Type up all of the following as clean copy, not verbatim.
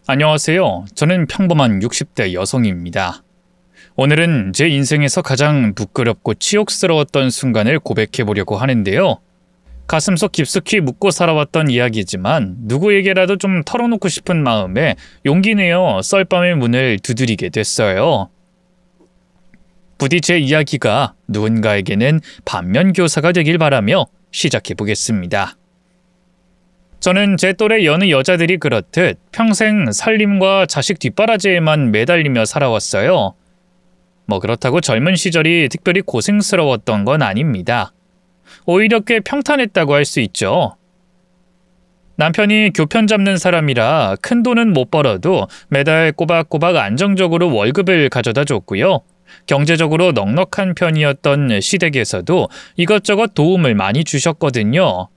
안녕하세요. 저는 평범한 60대 여성입니다. 오늘은 제 인생에서 가장 부끄럽고 치욕스러웠던 순간을 고백해보려고 하는데요. 가슴속 깊숙이 묻고 살아왔던 이야기지만 누구에게라도 좀 털어놓고 싶은 마음에 용기 내어 썰밤의 문을 두드리게 됐어요. 부디 제 이야기가 누군가에게는 반면교사가 되길 바라며 시작해보겠습니다. 저는 제 또래 여느 여자들이 그렇듯 평생 살림과 자식 뒷바라지에만 매달리며 살아왔어요. 그렇다고 젊은 시절이 특별히 고생스러웠던 건 아닙니다. 오히려 꽤 평탄했다고 할 수 있죠. 남편이 교편 잡는 사람이라 큰 돈은 못 벌어도 매달 꼬박꼬박 안정적으로 월급을 가져다 줬고요. 경제적으로 넉넉한 편이었던 시댁에서도 이것저것 도움을 많이 주셨거든요.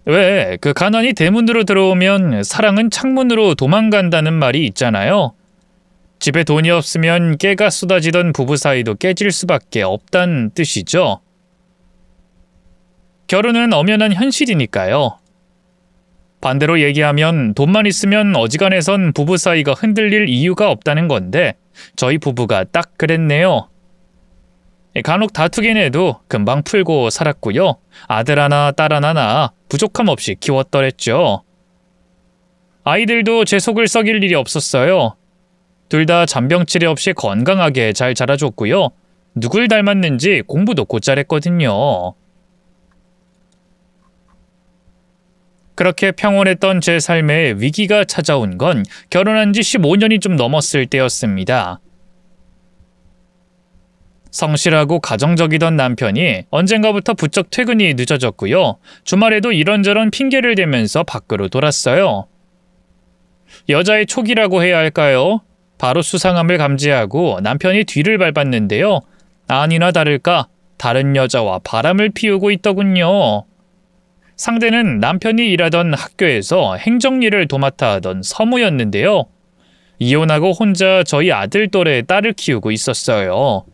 왜 가난이 대문으로 들어오면 사랑은 창문으로 도망간다는 말이 있잖아요. 집에 돈이 없으면 깨가 쏟아지던 부부 사이도 깨질 수밖에 없단 뜻이죠. 결혼은 엄연한 현실이니까요. 반대로 얘기하면 돈만 있으면 어지간해선 부부 사이가 흔들릴 이유가 없다는 건데 저희 부부가 딱 그랬네요. 간혹 다투긴 해도 금방 풀고 살았고요. 아들 하나 딸 하나 낳아 부족함 없이 키웠더랬죠. 아이들도 제 속을 썩일 일이 없었어요. 둘 다 잔병치레 없이 건강하게 잘 자라줬고요. 누굴 닮았는지 공부도 곧잘 했거든요. 그렇게 평온했던 제 삶에 위기가 찾아온 건 결혼한 지 15년이 좀 넘었을 때였습니다. 성실하고 가정적이던 남편이 언젠가부터 부쩍 퇴근이 늦어졌고요. 주말에도 이런저런 핑계를 대면서 밖으로 돌았어요. 여자의 촉이라고 해야 할까요? 바로 수상함을 감지하고 남편이 뒤를 밟았는데요. 아니나 다를까 다른 여자와 바람을 피우고 있더군요. 상대는 남편이 일하던 학교에서 행정일을 도맡아 하던 서무였는데요. 이혼하고 혼자 저희 아들 또래 딸을 키우고 있었어요.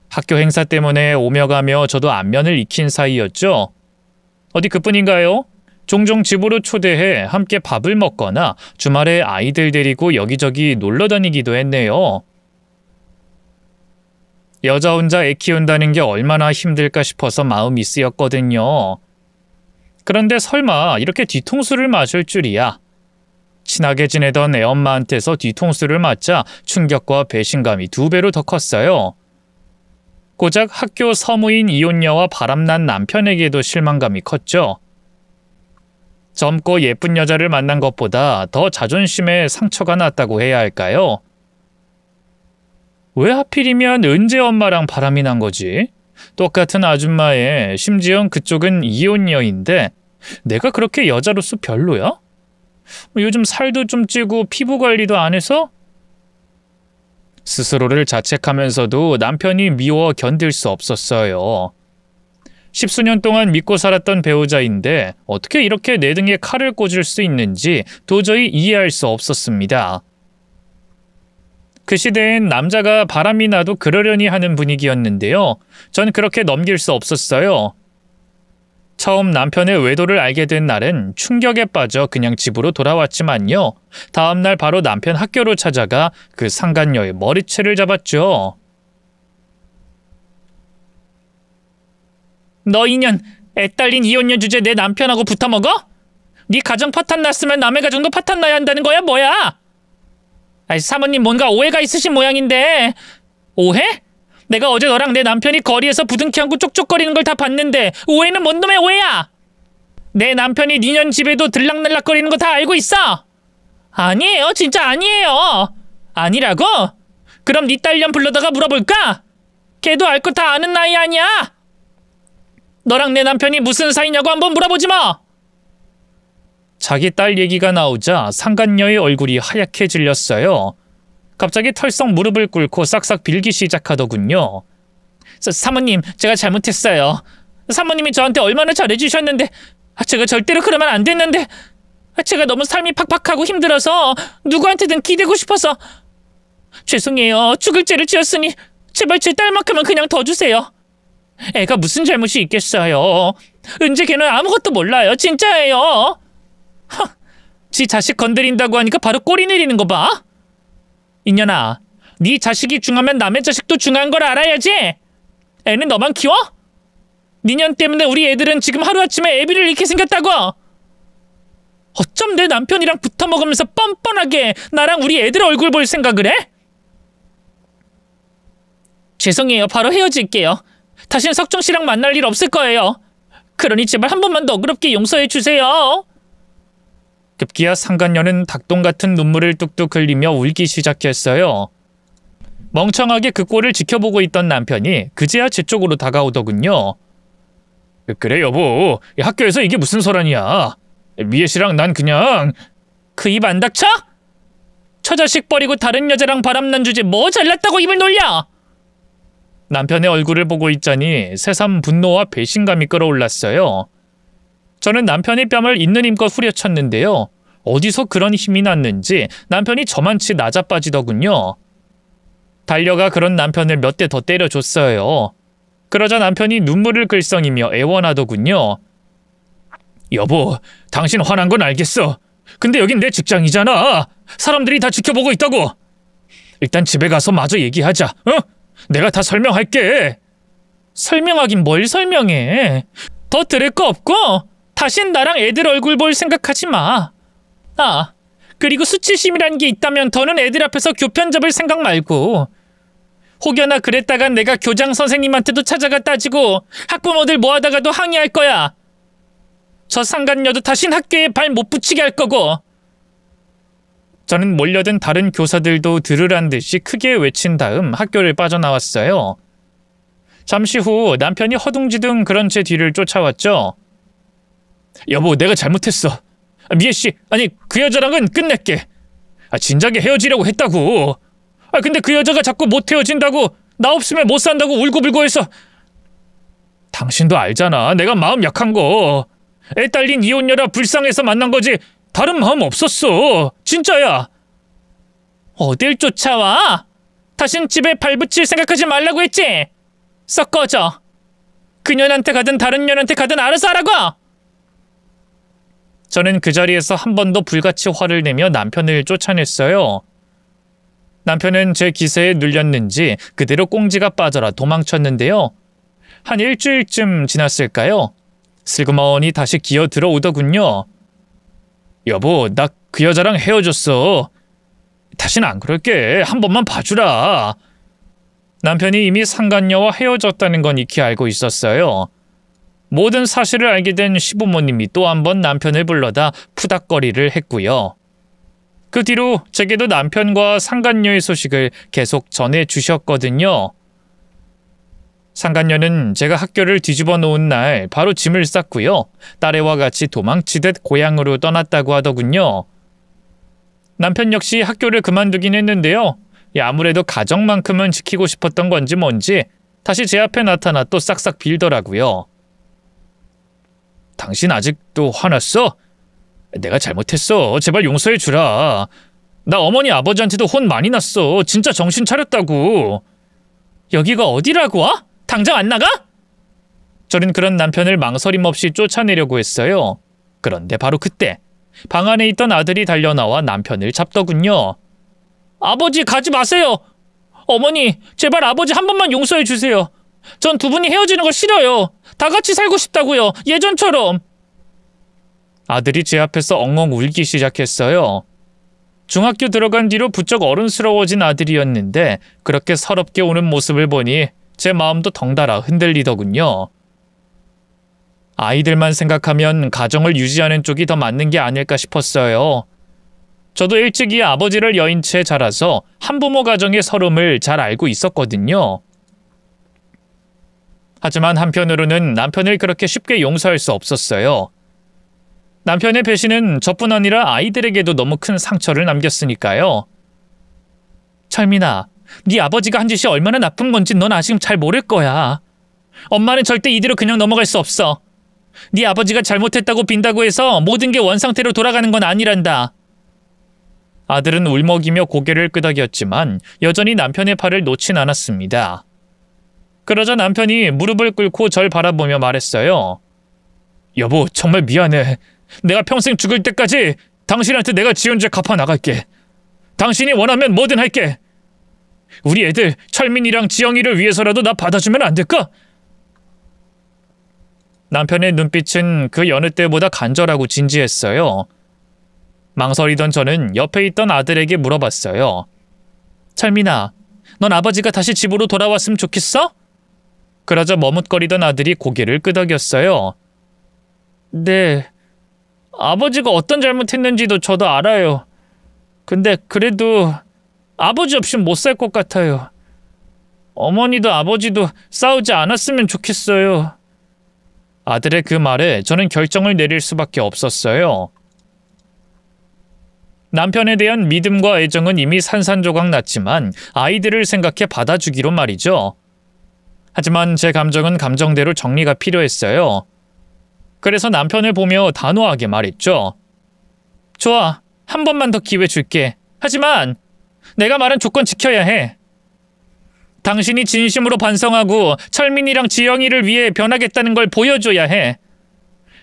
학교 행사 때문에 오며 가며 저도 안면을 익힌 사이였죠. 어디 그뿐인가요? 종종 집으로 초대해 함께 밥을 먹거나 주말에 아이들 데리고 여기저기 놀러 다니기도 했네요. 여자 혼자 애 키운다는 게 얼마나 힘들까 싶어서 마음이 쓰였거든요. 그런데 설마 이렇게 뒤통수를 맞을 줄이야. 친하게 지내던 애엄마한테서 뒤통수를 맞자 충격과 배신감이 2배로 더 컸어요. 고작 학교 서무인 이혼녀와 바람난 남편에게도 실망감이 컸죠. 젊고 예쁜 여자를 만난 것보다 더 자존심에 상처가 났다고 해야 할까요? 왜 하필이면 은재 엄마랑 바람이 난 거지? 똑같은 아줌마에 심지어 그쪽은 이혼녀인데 내가 그렇게 여자로서 별로야? 요즘 살도 좀 찌고 피부 관리도 안 해서? 스스로를 자책하면서도 남편이 미워 견딜 수 없었어요. 10수년 동안 믿고 살았던 배우자인데 어떻게 이렇게 내 등에 칼을 꽂을 수 있는지 도저히 이해할 수 없었습니다. 그 시대엔 남자가 바람이 나도 그러려니 하는 분위기였는데요. 전 그렇게 넘길 수 없었어요. 처음 남편의 외도를 알게 된 날은 충격에 빠져 그냥 집으로 돌아왔지만요. 다음날 바로 남편 학교로 찾아가 그 상간녀의 머리채를 잡았죠. 너 인연, 애 딸린 이혼녀 주제 내 남편하고 붙어먹어? 네 가정 파탄 났으면 남의 가정도 파탄 나야 한다는 거야 뭐야? 사모님 뭔가 오해가 있으신 모양인데. 오해? 내가 어제 너랑 내 남편이 거리에서 부둥켜 안고 쪽쪽거리는 걸 다 봤는데 오해는 뭔 놈의 오해야? 내 남편이 니년 집에도 들락날락거리는 거 다 알고 있어? 아니에요. 진짜 아니에요. 아니라고? 그럼 니 딸년 불러다가 물어볼까? 걔도 알 거 다 아는 나이 아니야? 너랑 내 남편이 무슨 사이냐고 한번 물어보지 뭐. 자기 딸 얘기가 나오자 상간녀의 얼굴이 하얗게 질렸어요. 갑자기 털썩 무릎을 꿇고 싹싹 빌기 시작하더군요. 사모님, 제가 잘못했어요. 사모님이 저한테 얼마나 잘해주셨는데 제가 절대로 그러면 안 됐는데 제가 너무 삶이 팍팍하고 힘들어서 누구한테든 기대고 싶어서 죄송해요. 죽을 죄를 지었으니 제발 제 딸만큼은 그냥 더 주세요. 애가 무슨 잘못이 있겠어요. 은재 걔는 아무것도 몰라요. 진짜예요. 지 자식 건드린다고 하니까 바로 꼬리 내리는 거 봐. 이년아, 네 자식이 중하면 남의 자식도 중한 걸 알아야지. 애는 너만 키워? 니년 때문에 우리 애들은 지금 하루아침에 애비를 잃게 생겼다고. 어쩜 내 남편이랑 붙어먹으면서 뻔뻔하게 나랑 우리 애들 얼굴 볼 생각을 해? 죄송해요. 바로 헤어질게요. 다신 석정씨랑 만날 일 없을 거예요. 그러니 제발 한 번만 너그럽게 용서해 주세요. 급기야 상간녀는 닭똥 같은 눈물을 뚝뚝 흘리며 울기 시작했어요. 멍청하게 그 꼴을 지켜보고 있던 남편이 그제야 제 쪽으로 다가오더군요. 그래 여보, 학교에서 이게 무슨 소란이야. 미애 씨랑 난 그냥... 그 입 안 닥쳐? 처자식 버리고 다른 여자랑 바람난 주제 뭐 잘났다고 입을 놀려? 남편의 얼굴을 보고 있자니 새삼 분노와 배신감이 끌어올랐어요. 저는 남편의 뺨을 있는 힘껏 후려쳤는데요. 어디서 그런 힘이 났는지 남편이 저만치 낮아빠지더군요. 달려가 그런 남편을 몇 대 더 때려줬어요. 그러자 남편이 눈물을 글썽이며 애원하더군요. 여보, 당신 화난 건 알겠어. 근데 여긴 내 직장이잖아. 사람들이 다 지켜보고 있다고. 일단 집에 가서 마저 얘기하자. 어? 내가 다 설명할게. 설명하긴 뭘 설명해. 더 들을 거 없고 다신 나랑 애들 얼굴 볼 생각하지 마. 아, 그리고 수치심이란 게 있다면 더는 애들 앞에서 교편 잡을 생각 말고. 혹여나 그랬다가 내가 교장 선생님한테도 찾아가 따지고 학부모들 모아다가도 항의할 거야. 저 상간녀도 다신 학교에 발 못 붙이게 할 거고. 저는 몰려든 다른 교사들도 들으란 듯이 크게 외친 다음 학교를 빠져나왔어요. 잠시 후 남편이 허둥지둥 그런 제 뒤를 쫓아왔죠. 여보, 내가 잘못했어. 미애씨, 아니 그 여자랑은 끝낼게. 진작에 헤어지려고 했다고. 근데 그 여자가 자꾸 못 헤어진다고, 나 없으면 못 산다고 울고불고 해서. 당신도 알잖아, 내가 마음 약한 거. 애 딸린 이혼녀라 불쌍해서 만난 거지 다른 마음 없었어. 진짜야. 어딜 쫓아와? 다신 집에 발붙일 생각하지 말라고 했지? 썩 꺼져. 그년한테 가든 다른 년한테 가든 알아서 하라고. 저는 그 자리에서 한 번 더 불같이 화를 내며 남편을 쫓아냈어요. 남편은 제 기세에 눌렸는지 그대로 꽁지가 빠져라 도망쳤는데요. 한 일주일쯤 지났을까요? 슬그머니 다시 기어 들어오더군요. 여보, 나 그 여자랑 헤어졌어. 다시는 안 그럴게. 한 번만 봐주라. 남편이 이미 상간녀와 헤어졌다는 건 익히 알고 있었어요. 모든 사실을 알게 된 시부모님이 또 한 번 남편을 불러다 푸닥거리를 했고요. 그 뒤로 제게도 남편과 상간녀의 소식을 계속 전해주셨거든요. 상간녀는 제가 학교를 뒤집어 놓은 날 바로 짐을 쌌고요. 딸애와 같이 도망치듯 고향으로 떠났다고 하더군요. 남편 역시 학교를 그만두긴 했는데요. 아무래도 가정만큼은 지키고 싶었던 건지 뭔지 다시 제 앞에 나타나 또 싹싹 빌더라고요. 당신 아직도 화났어? 내가 잘못했어. 제발 용서해 주라. 나 어머니 아버지한테도 혼 많이 났어. 진짜 정신 차렸다고. 여기가 어디라고? 당장 안 나가? 저는 그런 남편을 망설임 없이 쫓아내려고 했어요. 그런데 바로 그때 방 안에 있던 아들이 달려나와 남편을 잡더군요. 아버지, 가지 마세요. 어머니, 제발 아버지 한 번만 용서해 주세요. 전 두 분이 헤어지는 거 싫어요. 다 같이 살고 싶다고요. 예전처럼. 아들이 제 앞에서 엉엉 울기 시작했어요. 중학교 들어간 뒤로 부쩍 어른스러워진 아들이었는데 그렇게 서럽게 우는 모습을 보니 제 마음도 덩달아 흔들리더군요. 아이들만 생각하면 가정을 유지하는 쪽이 더 맞는 게 아닐까 싶었어요. 저도 일찍이 아버지를 여인 채 자라서 한부모 가정의 서름을 잘 알고 있었거든요. 하지만 한편으로는 남편을 그렇게 쉽게 용서할 수 없었어요. 남편의 배신은 저뿐 아니라 아이들에게도 너무 큰 상처를 남겼으니까요. 철민아, 네 아버지가 한 짓이 얼마나 나쁜 건지 넌 아직 잘 모를 거야. 엄마는 절대 이대로 그냥 넘어갈 수 없어. 네 아버지가 잘못했다고 빈다고 해서 모든 게 원상태로 돌아가는 건 아니란다. 아들은 울먹이며 고개를 끄덕였지만 여전히 남편의 팔을 놓진 않았습니다. 그러자 남편이 무릎을 꿇고 절 바라보며 말했어요. 여보, 정말 미안해. 내가 평생 죽을 때까지 당신한테 내가 지은 죄 갚아 나갈게. 당신이 원하면 뭐든 할게. 우리 애들 철민이랑 지영이를 위해서라도 나 받아주면 안 될까? 남편의 눈빛은 그 여느 때보다 간절하고 진지했어요. 망설이던 저는 옆에 있던 아들에게 물어봤어요. 철민아, 넌 아버지가 다시 집으로 돌아왔으면 좋겠어? 그러자 머뭇거리던 아들이 고개를 끄덕였어요. 네, 아버지가 어떤 잘못했는지도 저도 알아요. 근데 그래도 아버지 없이는 못 살 것 같아요. 어머니도 아버지도 싸우지 않았으면 좋겠어요. 아들의 그 말에 저는 결정을 내릴 수밖에 없었어요. 남편에 대한 믿음과 애정은 이미 산산조각 났지만 아이들을 생각해 받아주기로 말이죠. 하지만 제 감정은 감정대로 정리가 필요했어요. 그래서 남편을 보며 단호하게 말했죠. 좋아, 한 번만 더 기회 줄게. 하지만 내가 말한 조건 지켜야 해. 당신이 진심으로 반성하고 철민이랑 지영이를 위해 변하겠다는 걸 보여줘야 해.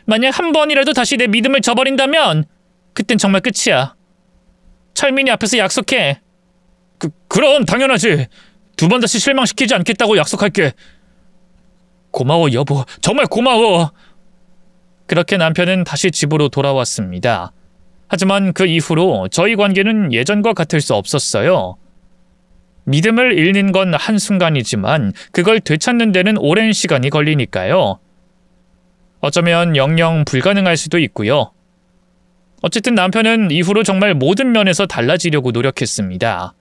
만약 한 번이라도 다시 내 믿음을 저버린다면 그땐 정말 끝이야. 철민이 앞에서 약속해. 그럼 당연하지. 2번 다시 실망시키지 않겠다고 약속할게. 고마워 여보. 정말 고마워. 그렇게 남편은 다시 집으로 돌아왔습니다. 하지만 그 이후로 저희 관계는 예전과 같을 수 없었어요. 믿음을 잃는 건 한순간이지만 그걸 되찾는 데는 오랜 시간이 걸리니까요. 어쩌면 영영 불가능할 수도 있고요. 어쨌든 남편은 이후로 정말 모든 면에서 달라지려고 노력했습니다.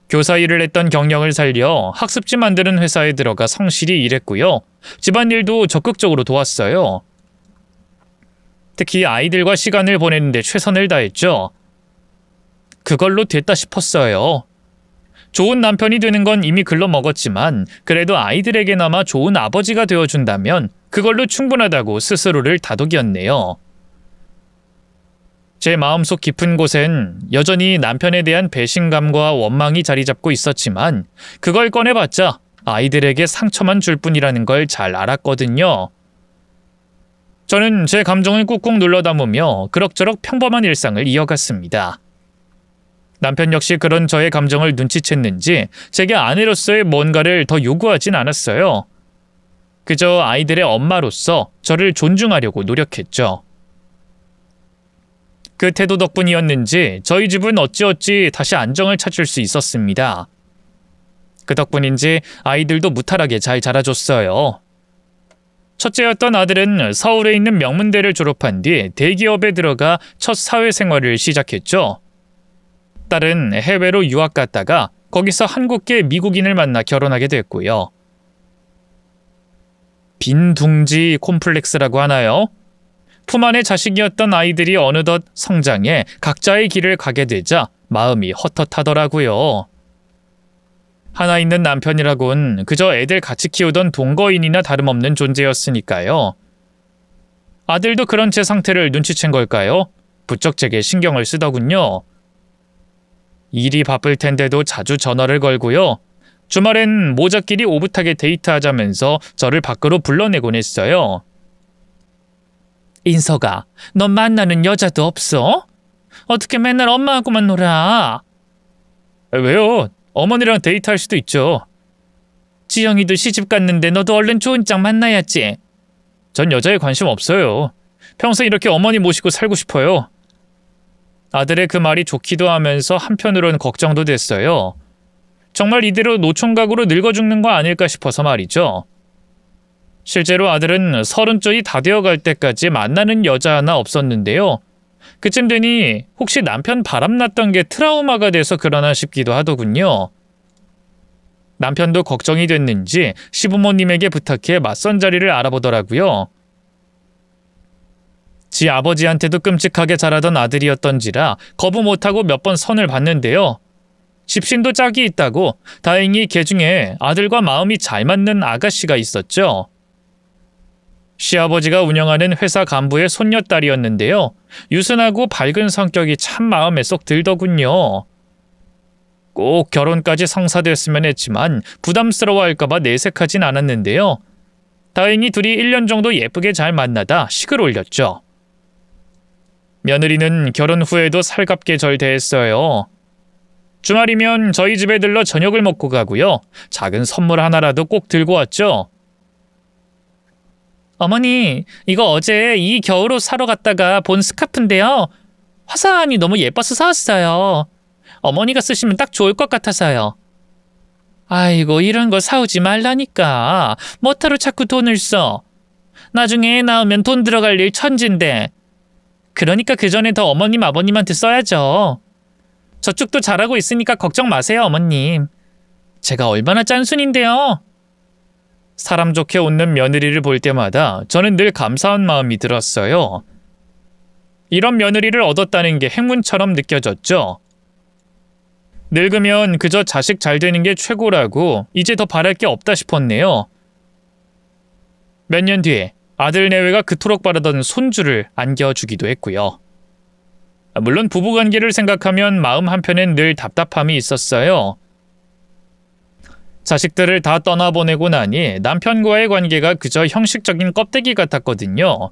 교사 일을 했던 경력을 살려 학습지 만드는 회사에 들어가 성실히 일했고요. 집안일도 적극적으로 도왔어요. 특히 아이들과 시간을 보내는 데 최선을 다했죠. 그걸로 됐다 싶었어요. 좋은 남편이 되는 건 이미 글러먹었지만 그래도 아이들에게나마 좋은 아버지가 되어준다면 그걸로 충분하다고 스스로를 다독였네요. 제 마음속 깊은 곳엔 여전히 남편에 대한 배신감과 원망이 자리 잡고 있었지만 그걸 꺼내봤자 아이들에게 상처만 줄 뿐이라는 걸 잘 알았거든요. 저는 제 감정을 꾹꾹 눌러 담으며 그럭저럭 평범한 일상을 이어갔습니다. 남편 역시 그런 저의 감정을 눈치챘는지 제게 아내로서의 뭔가를 더 요구하진 않았어요. 그저 아이들의 엄마로서 저를 존중하려고 노력했죠. 그 태도 덕분이었는지 저희 집은 어찌어찌 다시 안정을 찾을 수 있었습니다. 그 덕분인지 아이들도 무탈하게 잘 자라줬어요. 첫째였던 아들은 서울에 있는 명문대를 졸업한 뒤 대기업에 들어가 첫 사회생활을 시작했죠. 딸은 해외로 유학 갔다가 거기서 한국계 미국인을 만나 결혼하게 됐고요. 빈둥지 콤플렉스라고 하나요? 품 안의 자식이었던 아이들이 어느덧 성장해 각자의 길을 가게 되자 마음이 헛헛하더라고요. 하나 있는 남편이라곤 그저 애들 같이 키우던 동거인이나 다름없는 존재였으니까요. 아들도 그런 제 상태를 눈치챈 걸까요? 부쩍 제게 신경을 쓰더군요. 일이 바쁠 텐데도 자주 전화를 걸고요. 주말엔 모자끼리 오붓하게 데이트하자면서 저를 밖으로 불러내곤 했어요. 인석아, 넌 만나는 여자도 없어? 어떻게 맨날 엄마하고만 놀아? 왜요? 어머니랑 데이트할 수도 있죠. 지영이도 시집 갔는데 너도 얼른 좋은 짝 만나야지. 전 여자에 관심 없어요. 평생 이렇게 어머니 모시고 살고 싶어요. 아들의 그 말이 좋기도 하면서 한편으로는 걱정도 됐어요. 정말 이대로 노총각으로 늙어 죽는 거 아닐까 싶어서 말이죠. 실제로 아들은 30쪽이 다 되어갈 때까지 만나는 여자 하나 없었는데요. 그쯤 되니 혹시 남편 바람났던 게 트라우마가 돼서 그러나 싶기도 하더군요. 남편도 걱정이 됐는지 시부모님에게 부탁해 맞선 자리를 알아보더라고요. 지 아버지한테도 끔찍하게 자라던 아들이었던지라 거부 못하고 몇 번 선을 봤는데요. 집신도 짝이 있다고 다행히 걔 중에 아들과 마음이 잘 맞는 아가씨가 있었죠. 시아버지가 운영하는 회사 간부의 손녀딸이었는데요. 유순하고 밝은 성격이 참 마음에 쏙 들더군요. 꼭 결혼까지 성사됐으면 했지만 부담스러워할까봐 내색하진 않았는데요. 다행히 둘이 1년 정도 예쁘게 잘 만나다 식을 올렸죠. 며느리는 결혼 후에도 살갑게 절 대했어요. 주말이면 저희 집에 들러 저녁을 먹고 가고요. 작은 선물 하나라도 꼭 들고 왔죠. 어머니, 이거 어제 이 겨울옷 사러 갔다가 본 스카프인데요. 화사하니 너무 예뻐서 사왔어요. 어머니가 쓰시면 딱 좋을 것 같아서요. 아이고, 이런 거 사오지 말라니까. 뭐하러 자꾸 돈을 써. 나중에 애 낳으면 돈 들어갈 일 천진데. 그러니까 그 전에 더 어머님, 아버님한테 써야죠. 저쪽도 잘하고 있으니까 걱정 마세요, 어머님. 제가 얼마나 짠순인데요. 사람 좋게 웃는 며느리를 볼 때마다 저는 늘 감사한 마음이 들었어요. 이런 며느리를 얻었다는 게 행운처럼 느껴졌죠. 늙으면 그저 자식 잘 되는 게 최고라고 이제 더 바랄 게 없다 싶었네요. 몇 년 뒤에 아들 내외가 그토록 바라던 손주를 안겨주기도 했고요. 물론 부부관계를 생각하면 마음 한편엔 늘 답답함이 있었어요. 자식들을 다 떠나보내고 나니 남편과의 관계가 그저 형식적인 껍데기 같았거든요.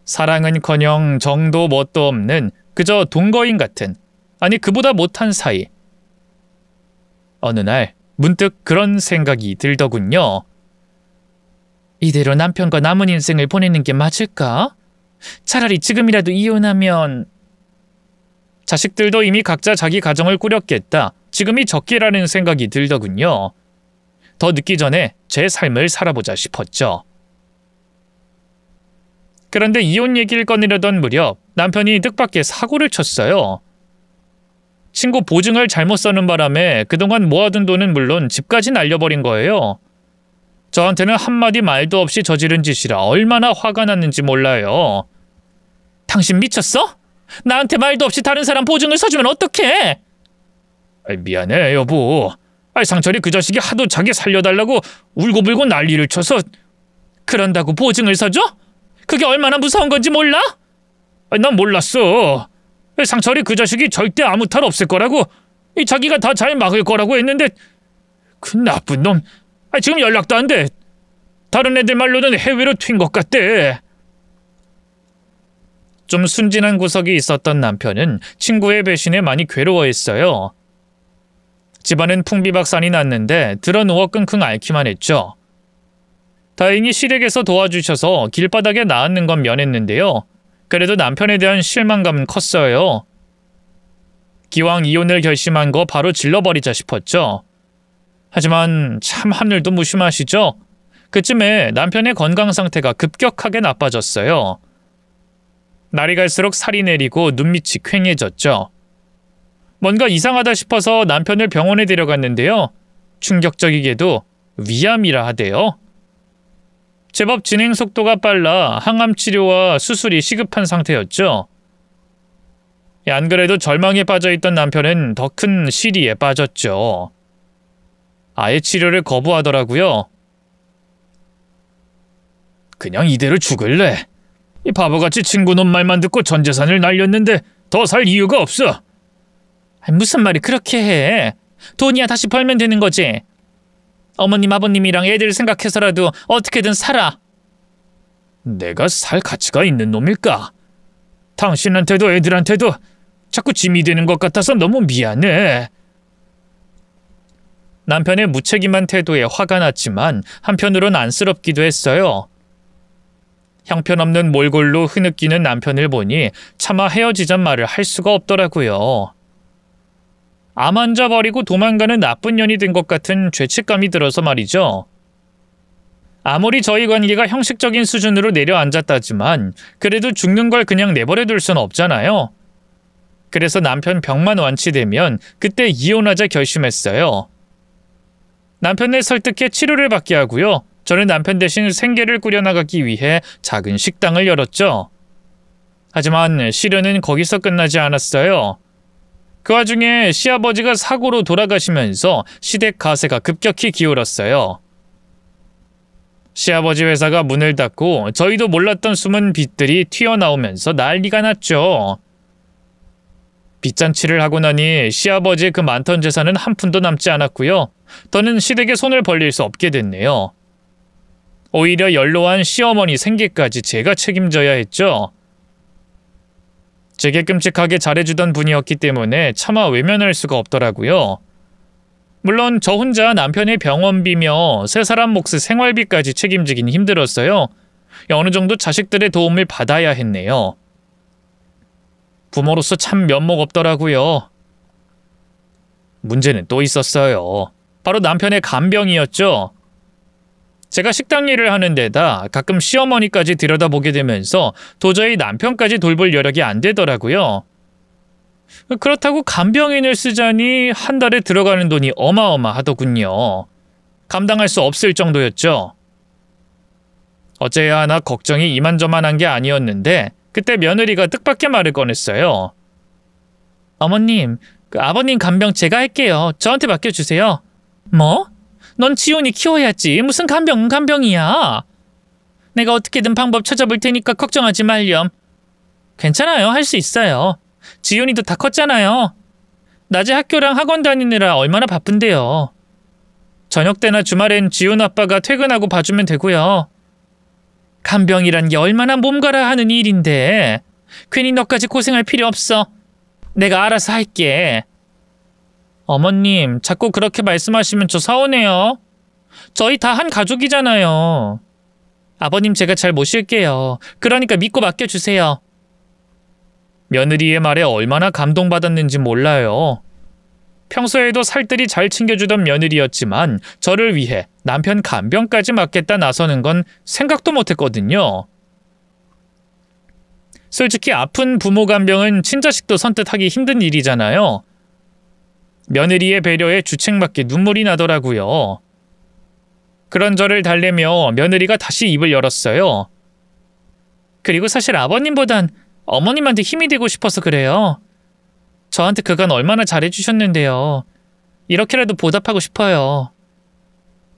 사랑은커녕 정도 뭣도 없는 그저 동거인 같은, 아니 그보다 못한 사이. 어느 날 문득 그런 생각이 들더군요. 이대로 남편과 남은 인생을 보내는 게 맞을까? 차라리 지금이라도 이혼하면... 자식들도 이미 각자 자기 가정을 꾸렸겠다. 지금이 적기라는 생각이 들더군요. 더 늦기 전에 제 삶을 살아보자 싶었죠. 그런데 이혼 얘기를 꺼내려던 무렵 남편이 뜻밖의 사고를 쳤어요. 친구 보증을 잘못 써는 바람에 그동안 모아둔 돈은 물론 집까지 날려버린 거예요. 저한테는 한마디 말도 없이 저지른 짓이라 얼마나 화가 났는지 몰라요. 당신 미쳤어? 나한테 말도 없이 다른 사람 보증을 서주면 어떡해? 미안해 여보. 상철이 그 자식이 하도 자기 살려달라고 울고불고 난리를 쳐서. 그런다고 보증을 서줘? 그게 얼마나 무서운 건지 몰라? 난 몰랐어. 상철이 그 자식이 절대 아무 탈 없을 거라고, 자기가 다 잘 막을 거라고 했는데 그 나쁜 놈 지금 연락도 안 돼. 다른 애들 말로는 해외로 튄 것 같대. 좀 순진한 구석이 있었던 남편은 친구의 배신에 많이 괴로워했어요. 집안은 풍비박산이 났는데 들어누워 끙끙 앓기만 했죠. 다행히 시댁에서 도와주셔서 길바닥에 나앉는 건 면했는데요. 그래도 남편에 대한 실망감은 컸어요. 기왕 이혼을 결심한 거 바로 질러버리자 싶었죠. 하지만 참 하늘도 무심하시죠? 그쯤에 남편의 건강 상태가 급격하게 나빠졌어요. 날이 갈수록 살이 내리고 눈밑이 퀭해졌죠. 뭔가 이상하다 싶어서 남편을 병원에 데려갔는데요. 충격적이게도 위암이라 하대요. 제법 진행 속도가 빨라 항암 치료와 수술이 시급한 상태였죠. 안 그래도 절망에 빠져있던 남편은 더 큰 시리에 빠졌죠. 아예 치료를 거부하더라고요. 그냥 이대로 죽을래. 이 바보같이 친구 놈 말만 듣고 전 재산을 날렸는데 더 살 이유가 없어. 무슨 말이 그렇게 해. 돈이야 다시 벌면 되는 거지. 어머님 아버님이랑 애들 생각해서라도 어떻게든 살아. 내가 살 가치가 있는 놈일까? 당신한테도 애들한테도 자꾸 짐이 되는 것 같아서 너무 미안해. 남편의 무책임한 태도에 화가 났지만 한편으론 안쓰럽기도 했어요. 형편없는 몰골로 흐느끼는 남편을 보니 차마 헤어지잔 말을 할 수가 없더라고요. 암 환자 버리고 도망가는 나쁜 년이 된 것 같은 죄책감이 들어서 말이죠. 아무리 저희 관계가 형식적인 수준으로 내려앉았다지만 그래도 죽는 걸 그냥 내버려둘 순 없잖아요. 그래서 남편 병만 완치되면 그때 이혼하자 결심했어요. 남편을 설득해 치료를 받게 하고요. 저는 남편 대신 생계를 꾸려나가기 위해 작은 식당을 열었죠. 하지만 시련은 거기서 끝나지 않았어요. 그 와중에 시아버지가 사고로 돌아가시면서 시댁 가세가 급격히 기울었어요. 시아버지 회사가 문을 닫고 저희도 몰랐던 숨은 빚들이 튀어나오면서 난리가 났죠. 빚잔치를 하고 나니 시아버지의 그 많던 재산은 한 푼도 남지 않았고요. 더는 시댁에 손을 벌릴 수 없게 됐네요. 오히려 연로한 시어머니 생계까지 제가 책임져야 했죠. 제게 끔찍하게 잘해주던 분이었기 때문에 차마 외면할 수가 없더라고요. 물론 저 혼자 남편의 병원비며 세 사람 몫의 생활비까지 책임지긴 힘들었어요. 어느 정도 자식들의 도움을 받아야 했네요. 부모로서 참 면목 없더라고요. 문제는 또 있었어요. 바로 남편의 간병이었죠. 제가 식당 일을 하는 데다 가끔 시어머니까지 들여다보게 되면서 도저히 남편까지 돌볼 여력이 안 되더라고요. 그렇다고 간병인을 쓰자니 한 달에 들어가는 돈이 어마어마하더군요. 감당할 수 없을 정도였죠. 어째야 하나 걱정이 이만저만한 게 아니었는데 그때 며느리가 뜻밖의 말을 꺼냈어요. 어머님, 아버님 간병 제가 할게요. 저한테 맡겨주세요. 뭐? 넌 지훈이 키워야지. 무슨 간병은 간병이야. 내가 어떻게든 방법 찾아볼 테니까 걱정하지 말렴. 괜찮아요. 할 수 있어요. 지훈이도 다 컸잖아요. 낮에 학교랑 학원 다니느라 얼마나 바쁜데요. 저녁 때나 주말엔 지훈 아빠가 퇴근하고 봐주면 되고요. 간병이란 게 얼마나 몸가라 하는 일인데 괜히 너까지 고생할 필요 없어. 내가 알아서 할게. 어머님, 자꾸 그렇게 말씀하시면 저 서운해요. 저희 다 한 가족이잖아요. 아버님 제가 잘 모실게요. 그러니까 믿고 맡겨주세요. 며느리의 말에 얼마나 감동받았는지 몰라요. 평소에도 살뜰히 잘 챙겨주던 며느리였지만 저를 위해 남편 간병까지 맡겠다 나서는 건 생각도 못했거든요. 솔직히 아픈 부모 간병은 친자식도 선뜻하기 힘든 일이잖아요. 며느리의 배려에 주책맞게 눈물이 나더라고요. 그런 저를 달래며 며느리가 다시 입을 열었어요. 그리고 사실 아버님보단 어머님한테 힘이 되고 싶어서 그래요. 저한테 그간 얼마나 잘해주셨는데요. 이렇게라도 보답하고 싶어요.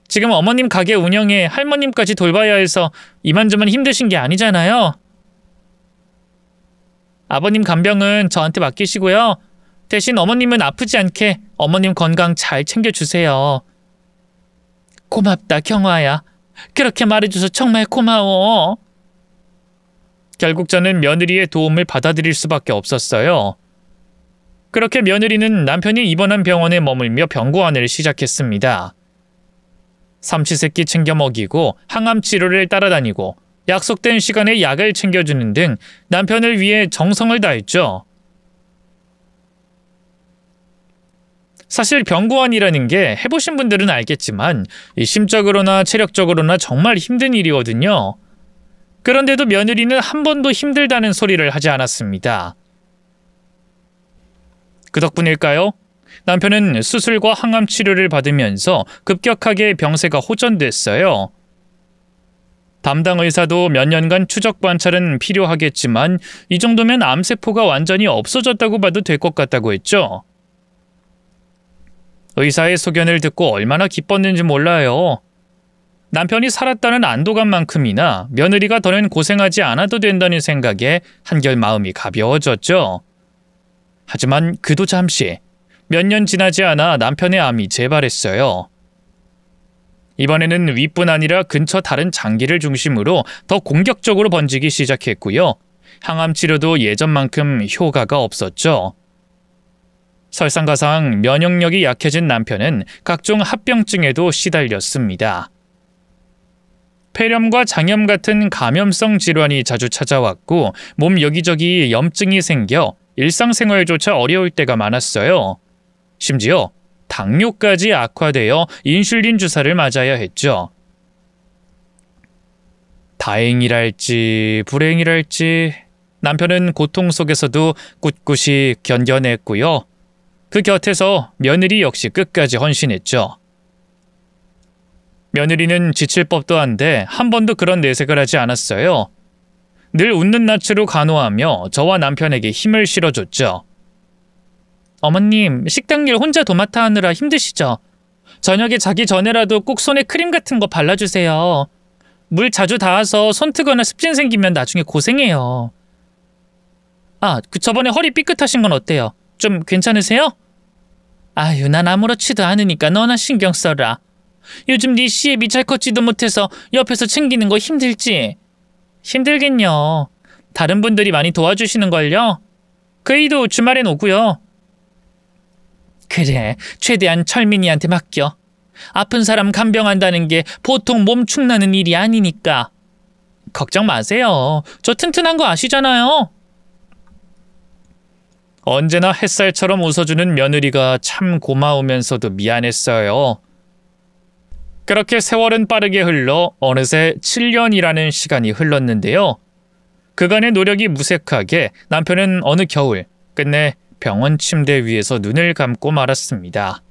지금 어머님 가게 운영에 할머님까지 돌봐야 해서 이만저만 힘드신 게 아니잖아요. 아버님 간병은 저한테 맡기시고요. 대신 어머님은 아프지 않게 어머님 건강 잘 챙겨주세요. 고맙다, 경화야. 그렇게 말해줘서 정말 고마워. 결국 저는 며느리의 도움을 받아들일 수밖에 없었어요. 그렇게 며느리는 남편이 입원한 병원에 머물며 병고안을 시작했습니다. 삼시세끼 챙겨 먹이고 항암 치료를 따라다니고 약속된 시간에 약을 챙겨주는 등 남편을 위해 정성을 다했죠. 사실 병고안이라는 게 해보신 분들은 알겠지만 심적으로나 체력적으로나 정말 힘든 일이거든요. 그런데도 며느리는 한 번도 힘들다는 소리를 하지 않았습니다. 그 덕분일까요? 남편은 수술과 항암 치료를 받으면서 급격하게 병세가 호전됐어요. 담당 의사도 몇 년간 추적 관찰은 필요하겠지만 이 정도면 암세포가 완전히 없어졌다고 봐도 될 것 같다고 했죠. 의사의 소견을 듣고 얼마나 기뻤는지 몰라요. 남편이 살았다는 안도감만큼이나 며느리가 더는 고생하지 않아도 된다는 생각에 한결 마음이 가벼워졌죠. 하지만 그도 잠시 몇 년 지나지 않아 남편의 암이 재발했어요. 이번에는 윗뿐 아니라 근처 다른 장기를 중심으로 더 공격적으로 번지기 시작했고요. 항암 치료도 예전만큼 효과가 없었죠. 설상가상 면역력이 약해진 남편은 각종 합병증에도 시달렸습니다. 폐렴과 장염 같은 감염성 질환이 자주 찾아왔고 몸 여기저기 염증이 생겨 일상생활조차 어려울 때가 많았어요. 심지어 당뇨까지 악화되어 인슐린 주사를 맞아야 했죠. 다행이랄지 불행이랄지 남편은 고통 속에서도 꿋꿋이 견뎌냈고요. 그 곁에서 며느리 역시 끝까지 헌신했죠. 며느리는 지칠 법도 한데 한 번도 그런 내색을 하지 않았어요. 늘 웃는 낯으로 간호하며 저와 남편에게 힘을 실어줬죠. 어머님, 식당 일 혼자 도맡아 하느라 힘드시죠? 저녁에 자기 전에라도 꼭 손에 크림 같은 거 발라주세요. 물 자주 닿아서 손 트거나 습진 생기면 나중에 고생해요. 아, 저번에 허리 삐끗하신 건 어때요? 좀 괜찮으세요? 아유, 난 아무렇지도 않으니까 너나 신경 써라. 요즘 네 시애비 잘 걷지도 못해서 옆에서 챙기는 거 힘들지? 힘들겠요. 다른 분들이 많이 도와주시는걸요? 그 애도 주말엔 오고요. 그래, 최대한 철민이한테 맡겨. 아픈 사람 간병한다는 게 보통 몸 축나는 일이 아니니까. 걱정 마세요. 저 튼튼한 거 아시잖아요. 언제나 햇살처럼 웃어주는 며느리가 참 고마우면서도 미안했어요. 그렇게 세월은 빠르게 흘러 어느새 7년이라는 시간이 흘렀는데요. 그간의 노력이 무색하게 남편은 어느 겨울 끝내 병원 침대 위에서 눈을 감고 말았습니다.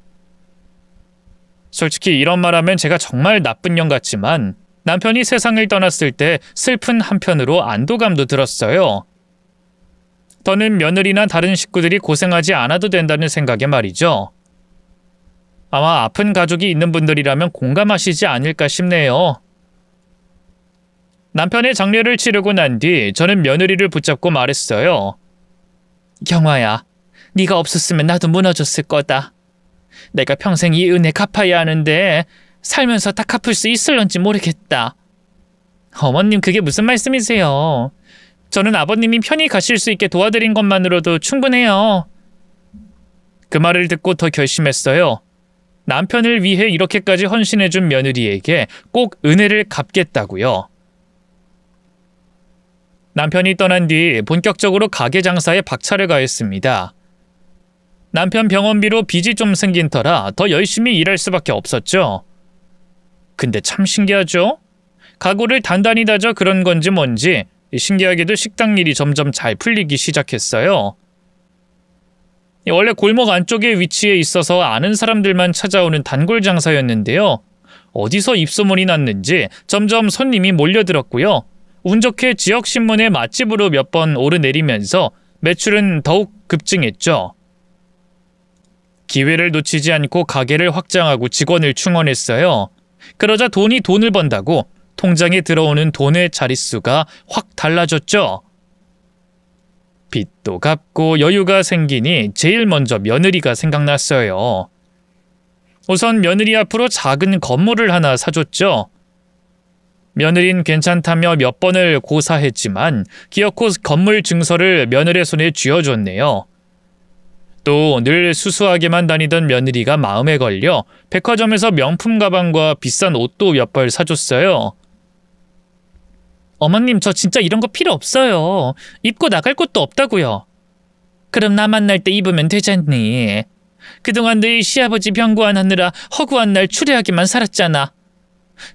솔직히 이런 말하면 제가 정말 나쁜 년 같지만 남편이 세상을 떠났을 때 슬픈 한편으로 안도감도 들었어요. 더는 며느리나 다른 식구들이 고생하지 않아도 된다는 생각에 말이죠. 아마 아픈 가족이 있는 분들이라면 공감하시지 않을까 싶네요. 남편의 장례를 치르고 난 뒤 저는 며느리를 붙잡고 말했어요. 경화야, 네가 없었으면 나도 무너졌을 거다. 내가 평생 이 은혜 갚아야 하는데 살면서 다 갚을 수 있을런지 모르겠다. 어머님, 그게 무슨 말씀이세요? 저는 아버님이 편히 가실 수 있게 도와드린 것만으로도 충분해요. 그 말을 듣고 더 결심했어요. 남편을 위해 이렇게까지 헌신해준 며느리에게 꼭 은혜를 갚겠다고요. 남편이 떠난 뒤 본격적으로 가게 장사에 박차를 가했습니다. 남편 병원비로 빚이 좀 생긴 터라 더 열심히 일할 수밖에 없었죠. 근데 참 신기하죠? 가구를 단단히 다져 그런 건지 뭔지 신기하게도 식당 일이 점점 잘 풀리기 시작했어요. 원래 골목 안쪽에 위치해 있어서 아는 사람들만 찾아오는 단골 장사였는데요. 어디서 입소문이 났는지 점점 손님이 몰려들었고요. 운 좋게 지역신문의 맛집으로 몇 번 오르내리면서 매출은 더욱 급증했죠. 기회를 놓치지 않고 가게를 확장하고 직원을 충원했어요. 그러자 돈이 돈을 번다고 통장에 들어오는 돈의 자릿수가 확 달라졌죠. 빚도 갚고 여유가 생기니 제일 먼저 며느리가 생각났어요. 우선 며느리 앞으로 작은 건물을 하나 사줬죠. 며느린 괜찮다며 몇 번을 고사했지만 기어코 건물 증서를 며느리 손에 쥐어줬네요. 또 늘 수수하게만 다니던 며느리가 마음에 걸려 백화점에서 명품 가방과 비싼 옷도 몇 벌 사줬어요. 어머님, 저 진짜 이런 거 필요 없어요. 입고 나갈 곳도 없다고요. 그럼 나 만날 때 입으면 되잖니. 그동안 늘 시아버지 병고안하느라 허구한 날 추레하게만 살았잖아.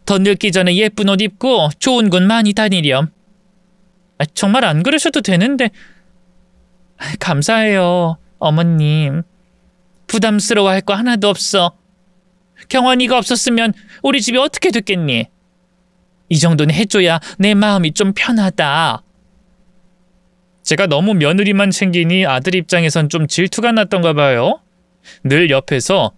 더 늙기 전에 예쁜 옷 입고 좋은 곳 많이 다니렴. 정말 안 그러셔도 되는데. 감사해요, 어머님. 부담스러워할 거 하나도 없어. 경환이가 없었으면 우리 집이 어떻게 됐겠니? 이 정도는 해줘야 내 마음이 좀 편하다. 제가 너무 며느리만 챙기니 아들 입장에선 좀 질투가 났던가 봐요. 늘 옆에서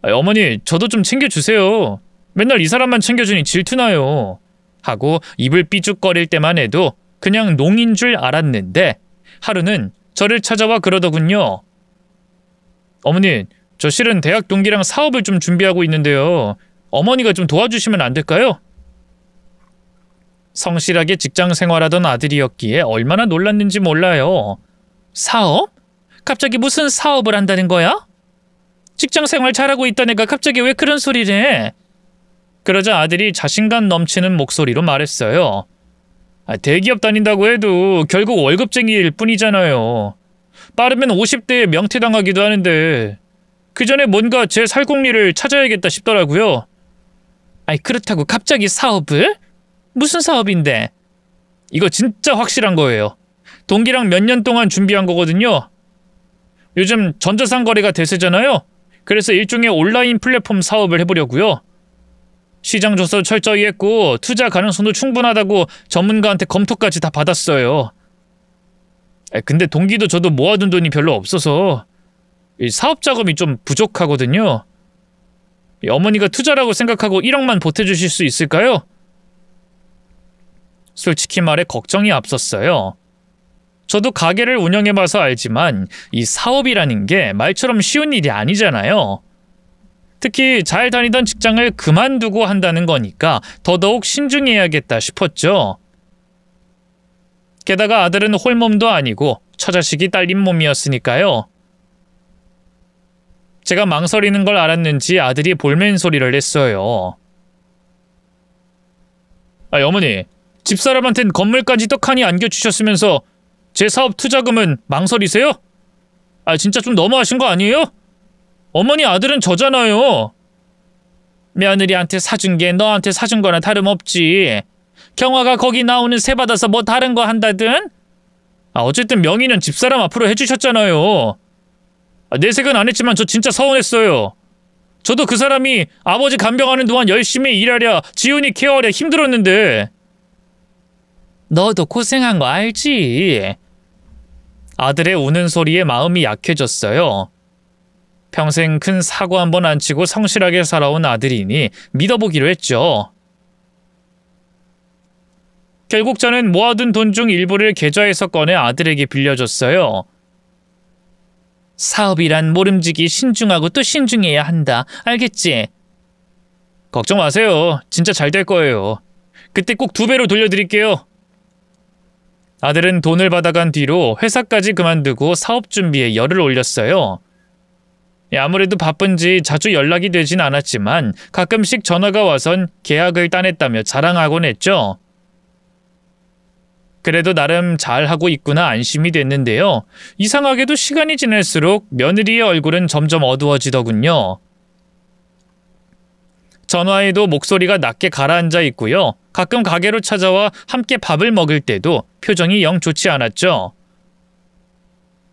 어머니, 저도 좀 챙겨주세요. 맨날 이 사람만 챙겨주니 질투나요. 하고 입을 삐죽거릴 때만 해도 그냥 농인 줄 알았는데 하루는 저를 찾아와 그러더군요. 어머니, 저 실은 대학 동기랑 사업을 좀 준비하고 있는데요. 어머니가 좀 도와주시면 안 될까요? 성실하게 직장 생활하던 아들이었기에 얼마나 놀랐는지 몰라요. 사업? 갑자기 무슨 사업을 한다는 거야? 직장 생활 잘하고 있던 애가 갑자기 왜 그런 소리를 해? 그러자 아들이 자신감 넘치는 목소리로 말했어요. 대기업 다닌다고 해도 결국 월급쟁이일 뿐이잖아요. 빠르면 50대에 명퇴당하기도 하는데 그 전에 뭔가 제 살공리를 찾아야겠다 싶더라고요. 그렇다고 갑자기 사업을? 무슨 사업인데? 이거 진짜 확실한 거예요. 동기랑 몇 년 동안 준비한 거거든요. 요즘 전자상거래가 대세잖아요. 그래서 일종의 온라인 플랫폼 사업을 해보려고요. 시장 조사 철저히 했고 투자 가능성도 충분하다고 전문가한테 검토까지 다 받았어요. 근데 동기도 저도 모아둔 돈이 별로 없어서 이 사업 자금이 좀 부족하거든요. 어머니가 투자라고 생각하고 1억만 보태주실 수 있을까요? 솔직히 말해 걱정이 앞섰어요. 저도 가게를 운영해봐서 알지만 이 사업이라는 게 말처럼 쉬운 일이 아니잖아요. 특히 잘 다니던 직장을 그만두고 한다는 거니까 더더욱 신중해야겠다 싶었죠. 게다가 아들은 홀몸도 아니고 처자식이 딸린 몸이었으니까요. 제가 망설이는 걸 알았는지 아들이 볼멘 소리를 냈어요. 어머니, 집사람한텐 건물까지 떡하니 안겨주셨으면서 제 사업 투자금은 망설이세요? 진짜 좀 너무하신 거 아니에요? 어머니 아들은 저잖아요. 며느리한테 사준 게 너한테 사준 거나 다름없지. 경화가 거기 나오는 세 받아서 뭐 다른 거 한다든? 어쨌든 명의는 집사람 앞으로 해주셨잖아요. 내색은 안 했지만 저 진짜 서운했어요. 저도 그 사람이 아버지 간병하는 동안 열심히 일하랴 지훈이 케어하랴 힘들었는데. 너도 고생한 거 알지? 아들의 우는 소리에 마음이 약해졌어요. 평생 큰 사고 한 번 안 치고 성실하게 살아온 아들이니 믿어보기로 했죠. 결국 저는 모아둔 돈 중 일부를 계좌에서 꺼내 아들에게 빌려줬어요. 사업이란 모름지기 신중하고 또 신중해야 한다. 알겠지? 걱정 마세요. 진짜 잘 될 거예요. 그때 꼭 2배로 돌려드릴게요. 아들은 돈을 받아간 뒤로 회사까지 그만두고 사업 준비에 열을 올렸어요. 아무래도 바쁜지 자주 연락이 되진 않았지만 가끔씩 전화가 와선 계약을 따냈다며 자랑하곤 했죠. 그래도 나름 잘하고 있구나 안심이 됐는데요. 이상하게도 시간이 지날수록 며느리의 얼굴은 점점 어두워지더군요. 전화에도 목소리가 낮게 가라앉아 있고요. 가끔 가게로 찾아와 함께 밥을 먹을 때도 표정이 영 좋지 않았죠.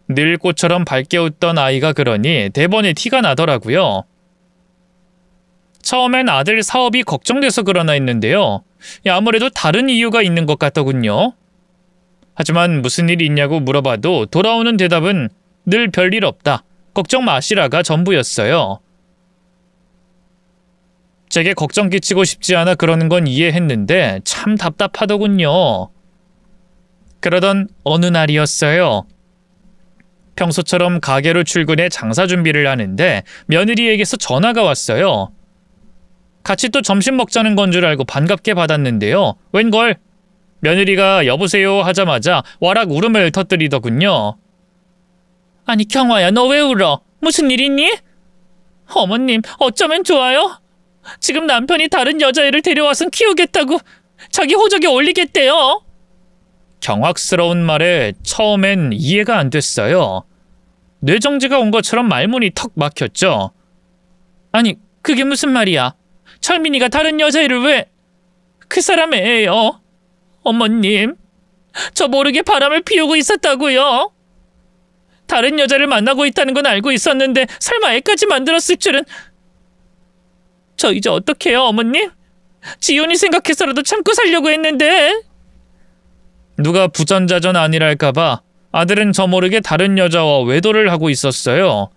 늘 꽃처럼 밝게 웃던 아이가 그러니 대번에 티가 나더라고요. 처음엔 아들 사업이 걱정돼서 그러나 했는데요. 아무래도 다른 이유가 있는 것 같더군요. 하지만 무슨 일이 있냐고 물어봐도 돌아오는 대답은 늘 별일 없다. 걱정 마시라가 전부였어요. 제게 걱정 끼치고 싶지 않아 그러는 건 이해했는데 참 답답하더군요. 그러던 어느 날이었어요. 평소처럼 가게로 출근해 장사 준비를 하는데 며느리에게서 전화가 왔어요. 같이 또 점심 먹자는 건 줄 알고 반갑게 받았는데요. 웬걸? 며느리가 여보세요 하자마자 와락 울음을 터뜨리더군요. 아니 경화야, 너 왜 울어? 무슨 일 있니? 어머님, 어쩌면 좋아요? 지금 남편이 다른 여자애를 데려와서 키우겠다고 자기 호적에 올리겠대요. 경악스러운 말에 처음엔 이해가 안 됐어요. 뇌정지가 온 것처럼 말문이 턱 막혔죠. 아니, 그게 무슨 말이야? 철민이가 다른 여자애를 왜... 그 사람 애예요. 어머님, 저 모르게 바람을 피우고 있었다고요. 다른 여자를 만나고 있다는 건 알고 있었는데 설마 애까지 만들었을 줄은... 저 이제 어떡해요, 어머님? 지훈이 생각해서라도 참고 살려고 했는데. 누가 부전자전 아니랄까봐 아들은 저 모르게 다른 여자와 외도를 하고 있었어요.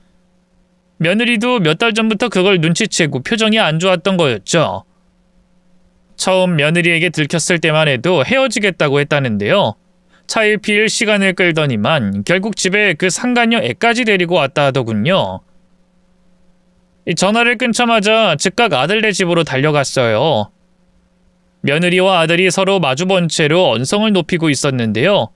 며느리도 몇 달 전부터 그걸 눈치채고 표정이 안 좋았던 거였죠. 처음 며느리에게 들켰을 때만 해도 헤어지겠다고 했다는데요. 차일피일 시간을 끌더니만 결국 집에 그 상간녀 애까지 데리고 왔다 하더군요. 전화를 끊자마자 즉각 아들네 집으로 달려갔어요. 며느리와 아들이 서로 마주본 채로 언성을 높이고 있었는데요.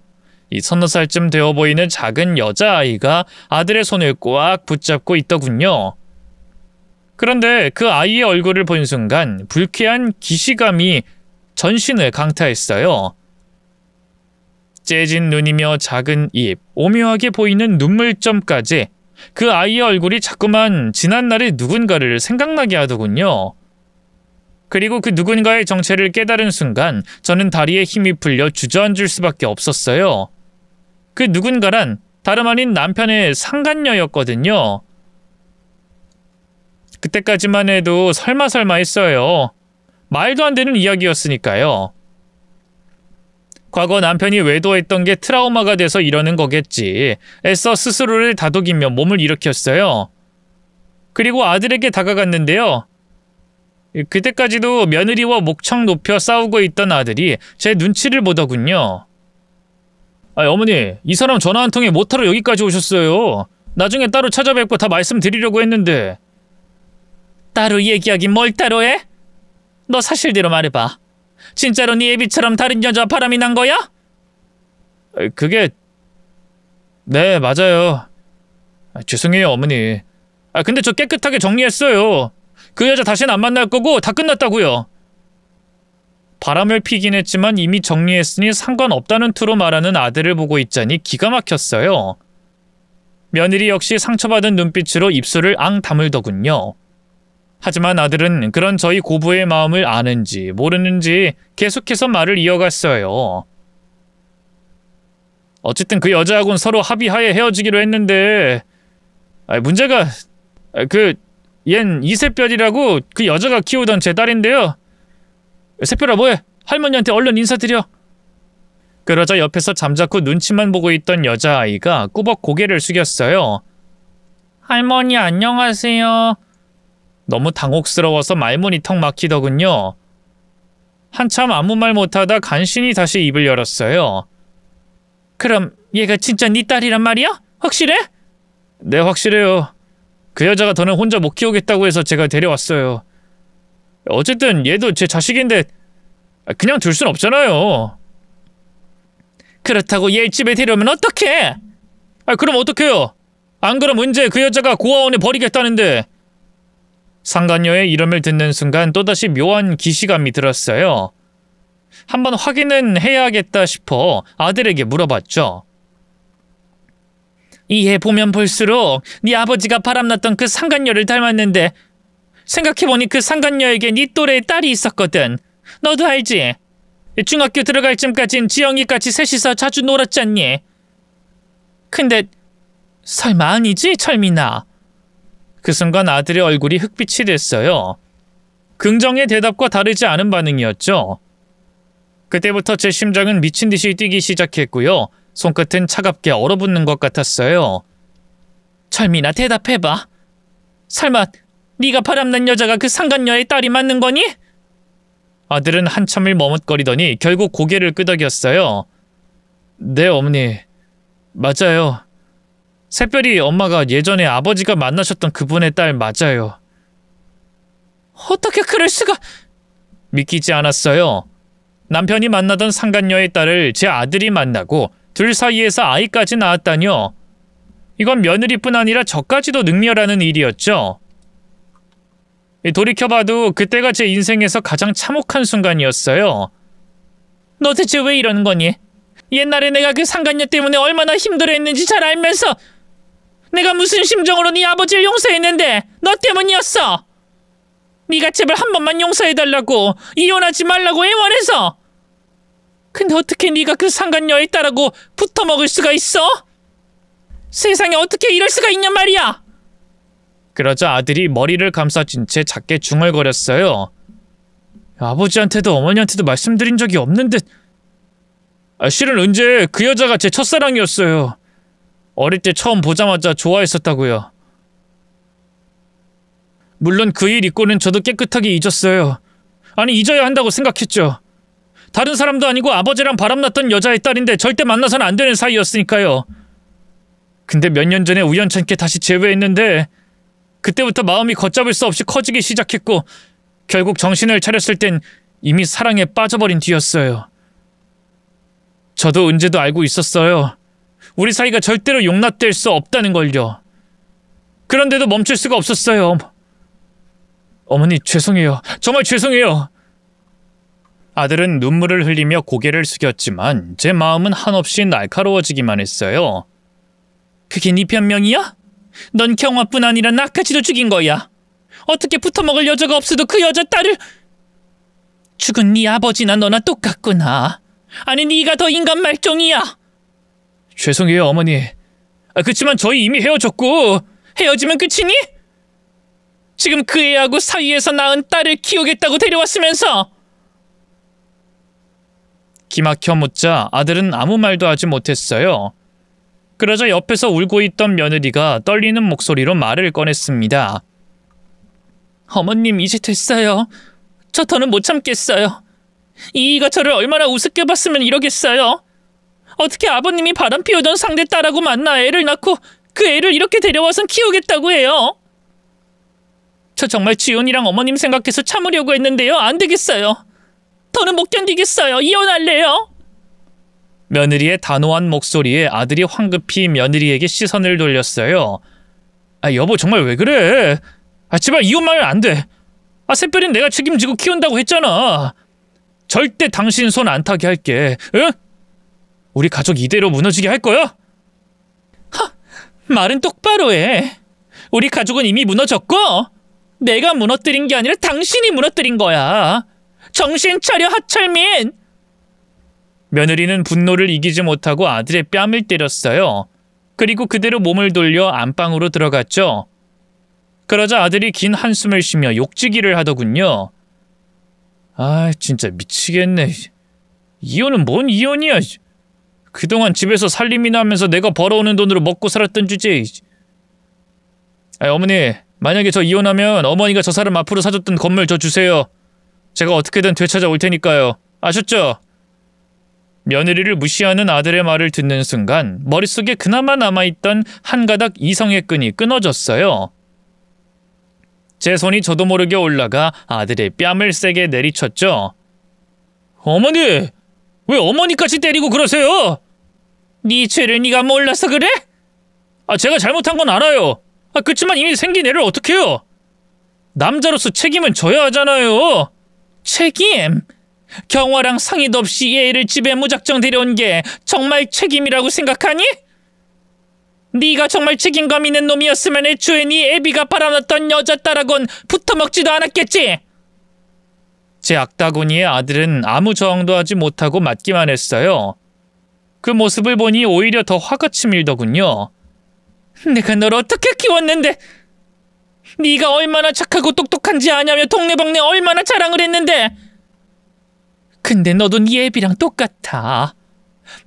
이 서너 살쯤 되어 보이는 작은 여자아이가 아들의 손을 꽉 붙잡고 있더군요. 그런데 그 아이의 얼굴을 본 순간 불쾌한 기시감이 전신을 강타했어요. 째진 눈이며 작은 입, 오묘하게 보이는 눈물점까지 그 아이의 얼굴이 자꾸만 지난날의 누군가를 생각나게 하더군요. 그리고 그 누군가의 정체를 깨달은 순간 저는 다리에 힘이 풀려 주저앉을 수밖에 없었어요. 그 누군가란 다름 아닌 남편의 상간녀였거든요. 그때까지만 해도 설마 했어요. 말도 안 되는 이야기였으니까요. 과거 남편이 외도했던 게 트라우마가 돼서 이러는 거겠지. 애써 스스로를 다독이며 몸을 일으켰어요. 그리고 아들에게 다가갔는데요. 그때까지도 며느리와 목청 높여 싸우고 있던 아들이 제 눈치를 보더군요. 어머니, 이 사람 전화 한 통에 못하러 여기까지 오셨어요. 나중에 따로 찾아뵙고 다 말씀드리려고 했는데. 따로 얘기하긴 뭘 따로 해? 너 사실대로 말해봐. 진짜로 네 애비처럼 다른 여자와 바람이 난 거야? 그게... 네, 맞아요. 죄송해요, 어머니. 근데 저 깨끗하게 정리했어요. 그 여자 다시는 안 만날 거고 다 끝났다고요. 바람을 피긴 했지만 이미 정리했으니 상관없다는 투로 말하는 아들을 보고 있자니 기가 막혔어요. 며느리 역시 상처받은 눈빛으로 입술을 앙 다물더군요. 하지만 아들은 그런 저희 고부의 마음을 아는지 모르는지 계속해서 말을 이어갔어요. 어쨌든 그 여자하고는 서로 합의하에 헤어지기로 했는데 문제가 얜 이세별이라고 그 여자가 키우던 제 딸인데요. 세별아 뭐해? 할머니한테 얼른 인사드려. 그러자 옆에서 잠자코 눈치만 보고 있던 여자아이가 꾸벅 고개를 숙였어요. 할머니 안녕하세요. 너무 당혹스러워서 말문이 턱 막히더군요. 한참 아무 말 못하다 간신히 다시 입을 열었어요. 그럼 얘가 진짜 네 딸이란 말이야? 확실해? 네, 확실해요. 그 여자가 더는 혼자 못 키우겠다고 해서 제가 데려왔어요. 어쨌든 얘도 제 자식인데 그냥 둘 순 없잖아요. 그렇다고 얘 집에 데려오면 어떡해? 그럼 어떡해요? 안 그럼 은재 그 여자가 고아원에 버리겠다는데. 상간녀의 이름을 듣는 순간 또다시 묘한 기시감이 들었어요. 한번 확인은 해야겠다 싶어 아들에게 물어봤죠. 이 애 보면 볼수록 네 아버지가 바람났던 그 상간녀를 닮았는데 생각해보니 그 상간녀에게 네 또래의 딸이 있었거든. 너도 알지? 중학교 들어갈 쯤까진 지영이같이 셋이서 자주 놀았잖니. 근데 설마 아니지, 철민아? 그 순간 아들의 얼굴이 흑빛이 됐어요. 긍정의 대답과 다르지 않은 반응이었죠. 그때부터 제 심장은 미친 듯이 뛰기 시작했고요. 손끝은 차갑게 얼어붙는 것 같았어요. 철민아, 대답해봐. 설마 네가 바람난 여자가 그 상간녀의 딸이 맞는 거니? 아들은 한참을 머뭇거리더니 결국 고개를 끄덕였어요. 네, 어머니. 맞아요. 새별이 엄마가 예전에 아버지가 만나셨던 그분의 딸 맞아요. 어떻게 그럴 수가... 믿기지 않았어요. 남편이 만나던 상간녀의 딸을 제 아들이 만나고 둘 사이에서 아이까지 낳았다뇨. 이건 며느리뿐 아니라 저까지도 능멸하는 일이었죠. 돌이켜봐도 그때가 제 인생에서 가장 참혹한 순간이었어요. 너 대체 왜 이러는 거니? 옛날에 내가 그 상간녀 때문에 얼마나 힘들어했는지 잘 알면서 내가 무슨 심정으로 네 아버지를 용서했는데 너 때문이었어. 네가 제발 한 번만 용서해달라고, 이혼하지 말라고 애원해서. 근데 어떻게 네가 그 상간녀의 딸하고 붙어먹을 수가 있어? 세상에 어떻게 이럴 수가 있냔 말이야. 그러자 아들이 머리를 감싸진 채 작게 중얼거렸어요. 아버지한테도 어머니한테도 말씀드린 적이 없는데... 실은 은재 그 여자가 제 첫사랑이었어요. 어릴 때 처음 보자마자 좋아했었다고요. 물론 그 일 잊고는 저도 깨끗하게 잊었어요. 아니, 잊어야 한다고 생각했죠. 다른 사람도 아니고 아버지랑 바람났던 여자의 딸인데 절대 만나서는 안 되는 사이였으니까요. 근데 몇 년 전에 우연찮게 다시 재회했는데 그때부터 마음이 걷잡을 수 없이 커지기 시작했고 결국 정신을 차렸을 땐 이미 사랑에 빠져버린 뒤였어요. 저도 은재도 알고 있었어요. 우리 사이가 절대로 용납될 수 없다는 걸요. 그런데도 멈출 수가 없었어요. 어머니, 죄송해요. 정말 죄송해요. 아들은 눈물을 흘리며 고개를 숙였지만 제 마음은 한없이 날카로워지기만 했어요. 그게 네 변명이야? 넌 경화뿐 아니라 나까지도 죽인 거야. 어떻게 붙어먹을 여자가 없어도 그 여자 딸을... 죽은 네 아버지나 너나 똑같구나. 아니, 네가 더 인간 말종이야. 죄송해요, 어머니. 그치만 저희 이미 헤어졌고... 헤어지면 끝이니? 지금 그 애하고 사이에서 낳은 딸을 키우겠다고 데려왔으면서... 기막혀 묻자 아들은 아무 말도 하지 못했어요. 그러자 옆에서 울고 있던 며느리가 떨리는 목소리로 말을 꺼냈습니다. 어머님, 이제 됐어요. 저 더는 못 참겠어요. 이이가 저를 얼마나 우습게 봤으면 이러겠어요. 어떻게 아버님이 바람 피우던 상대 딸하고 만나 애를 낳고 그 애를 이렇게 데려와선 키우겠다고 해요. 저 정말 지훈이랑 어머님 생각해서 참으려고 했는데요. 안 되겠어요. 더는 못 견디겠어요. 이혼할래요. 며느리의 단호한 목소리에 아들이 황급히 며느리에게 시선을 돌렸어요. 여보 정말 왜 그래? 제발 이혼만 하면 안 돼. 새별이는 내가 책임지고 키운다고 했잖아. 절대 당신 손 안 타게 할게. 응? 우리 가족 이대로 무너지게 할 거야? 말은 똑바로 해. 우리 가족은 이미 무너졌고 내가 무너뜨린 게 아니라 당신이 무너뜨린 거야. 정신 차려 하철민. 며느리는 분노를 이기지 못하고 아들의 뺨을 때렸어요. 그리고 그대로 몸을 돌려 안방으로 들어갔죠. 그러자 아들이 긴 한숨을 쉬며 욕지기를 하더군요. 진짜 미치겠네. 이혼은 뭔 이혼이야. 그동안 집에서 살림이나 하면서 내가 벌어오는 돈으로 먹고 살았던 주제에. 어머니, 만약에 저 이혼하면 어머니가 저 사람 앞으로 사줬던 건물 저 주세요. 제가 어떻게든 되찾아올 테니까요. 아셨죠? 며느리를 무시하는 아들의 말을 듣는 순간 머릿속에 그나마 남아있던 한 가닥 이성의 끈이 끊어졌어요. 제 손이 저도 모르게 올라가 아들의 뺨을 세게 내리쳤죠. 어머니! 왜 어머니까지 때리고 그러세요? 네 죄를 네가 몰라서 그래? 제가 잘못한 건 알아요. 그치만 이미 생긴 애를 어떡해요? 남자로서 책임은 져야 하잖아요. 책임? 경화랑 상의도 없이 애를 집에 무작정 데려온 게 정말 책임이라고 생각하니? 네가 정말 책임감 있는 놈이었으면 애초에 네 애비가 바라놨던 여자 딸하고는 붙어먹지도 않았겠지? 제 악다구니의 아들은 아무 저항도 하지 못하고 맞기만 했어요. 그 모습을 보니 오히려 더 화가 치밀더군요. 내가 널 어떻게 키웠는데? 네가 얼마나 착하고 똑똑한지 아냐며 동네방네 얼마나 자랑을 했는데? 근데 너도 네 애비랑 똑같아.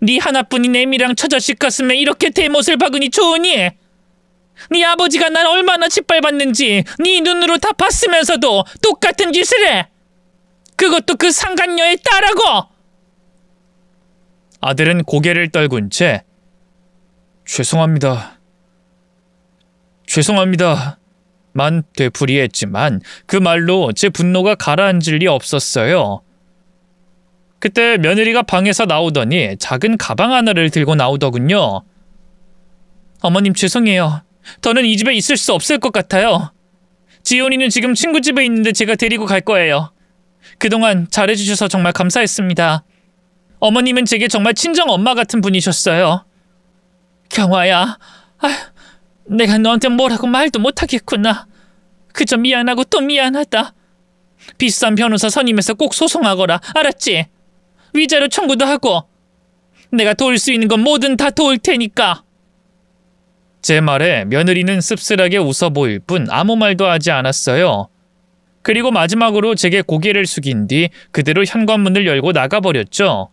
네 하나뿐인 애미랑 처자식 가슴에 이렇게 대못을 박으니 좋으니? 네 아버지가 날 얼마나 짓밟았는지 네 눈으로 다 봤으면서도 똑같은 짓을 해. 그것도 그 상간녀의 딸하고. 아들은 고개를 떨군 채 죄송합니다 만 되풀이했지만 그 말로 제 분노가 가라앉을 리 없었어요. 그때 며느리가 방에서 나오더니 작은 가방 하나를 들고 나오더군요. 어머님 죄송해요. 더는 이 집에 있을 수 없을 것 같아요. 지온이는 지금 친구 집에 있는데 제가 데리고 갈 거예요. 그동안 잘해주셔서 정말 감사했습니다. 어머님은 제게 정말 친정 엄마 같은 분이셨어요. 경화야, 내가 너한테 뭐라고 말도 못하겠구나. 그저 미안하고 또 미안하다. 비싼 변호사 선임해서 꼭 소송하거라. 알았지? 위자료 청구도 하고. 내가 도울 수 있는 건 뭐든 다 도울 테니까. 제 말에 며느리는 씁쓸하게 웃어 보일 뿐 아무 말도 하지 않았어요. 그리고 마지막으로 제게 고개를 숙인 뒤 그대로 현관문을 열고 나가버렸죠.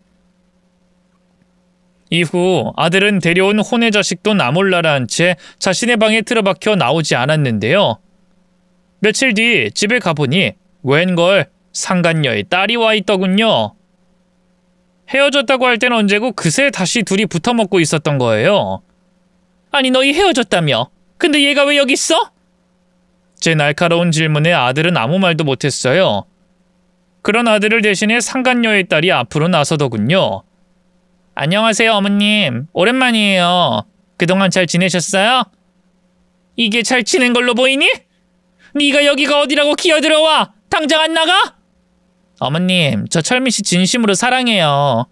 이후 아들은 데려온 혼의 자식도 나몰라라 한 채 자신의 방에 틀어박혀 나오지 않았는데요. 며칠 뒤 집에 가보니 웬걸 상간녀의 딸이 와 있더군요. 헤어졌다고 할 땐 언제고 그새 다시 둘이 붙어먹고 있었던 거예요. 아니 너희 헤어졌다며? 근데 얘가 왜 여기 있어? 제 날카로운 질문에 아들은 아무 말도 못했어요. 그런 아들을 대신해 상간녀의 딸이 앞으로 나서더군요. 안녕하세요 어머님. 오랜만이에요. 그동안 잘 지내셨어요? 이게 잘 지낸 걸로 보이니? 네가 여기가 어디라고 기어들어와! 당장 안 나가? 어머님, 저 철민씨 진심으로 사랑해요.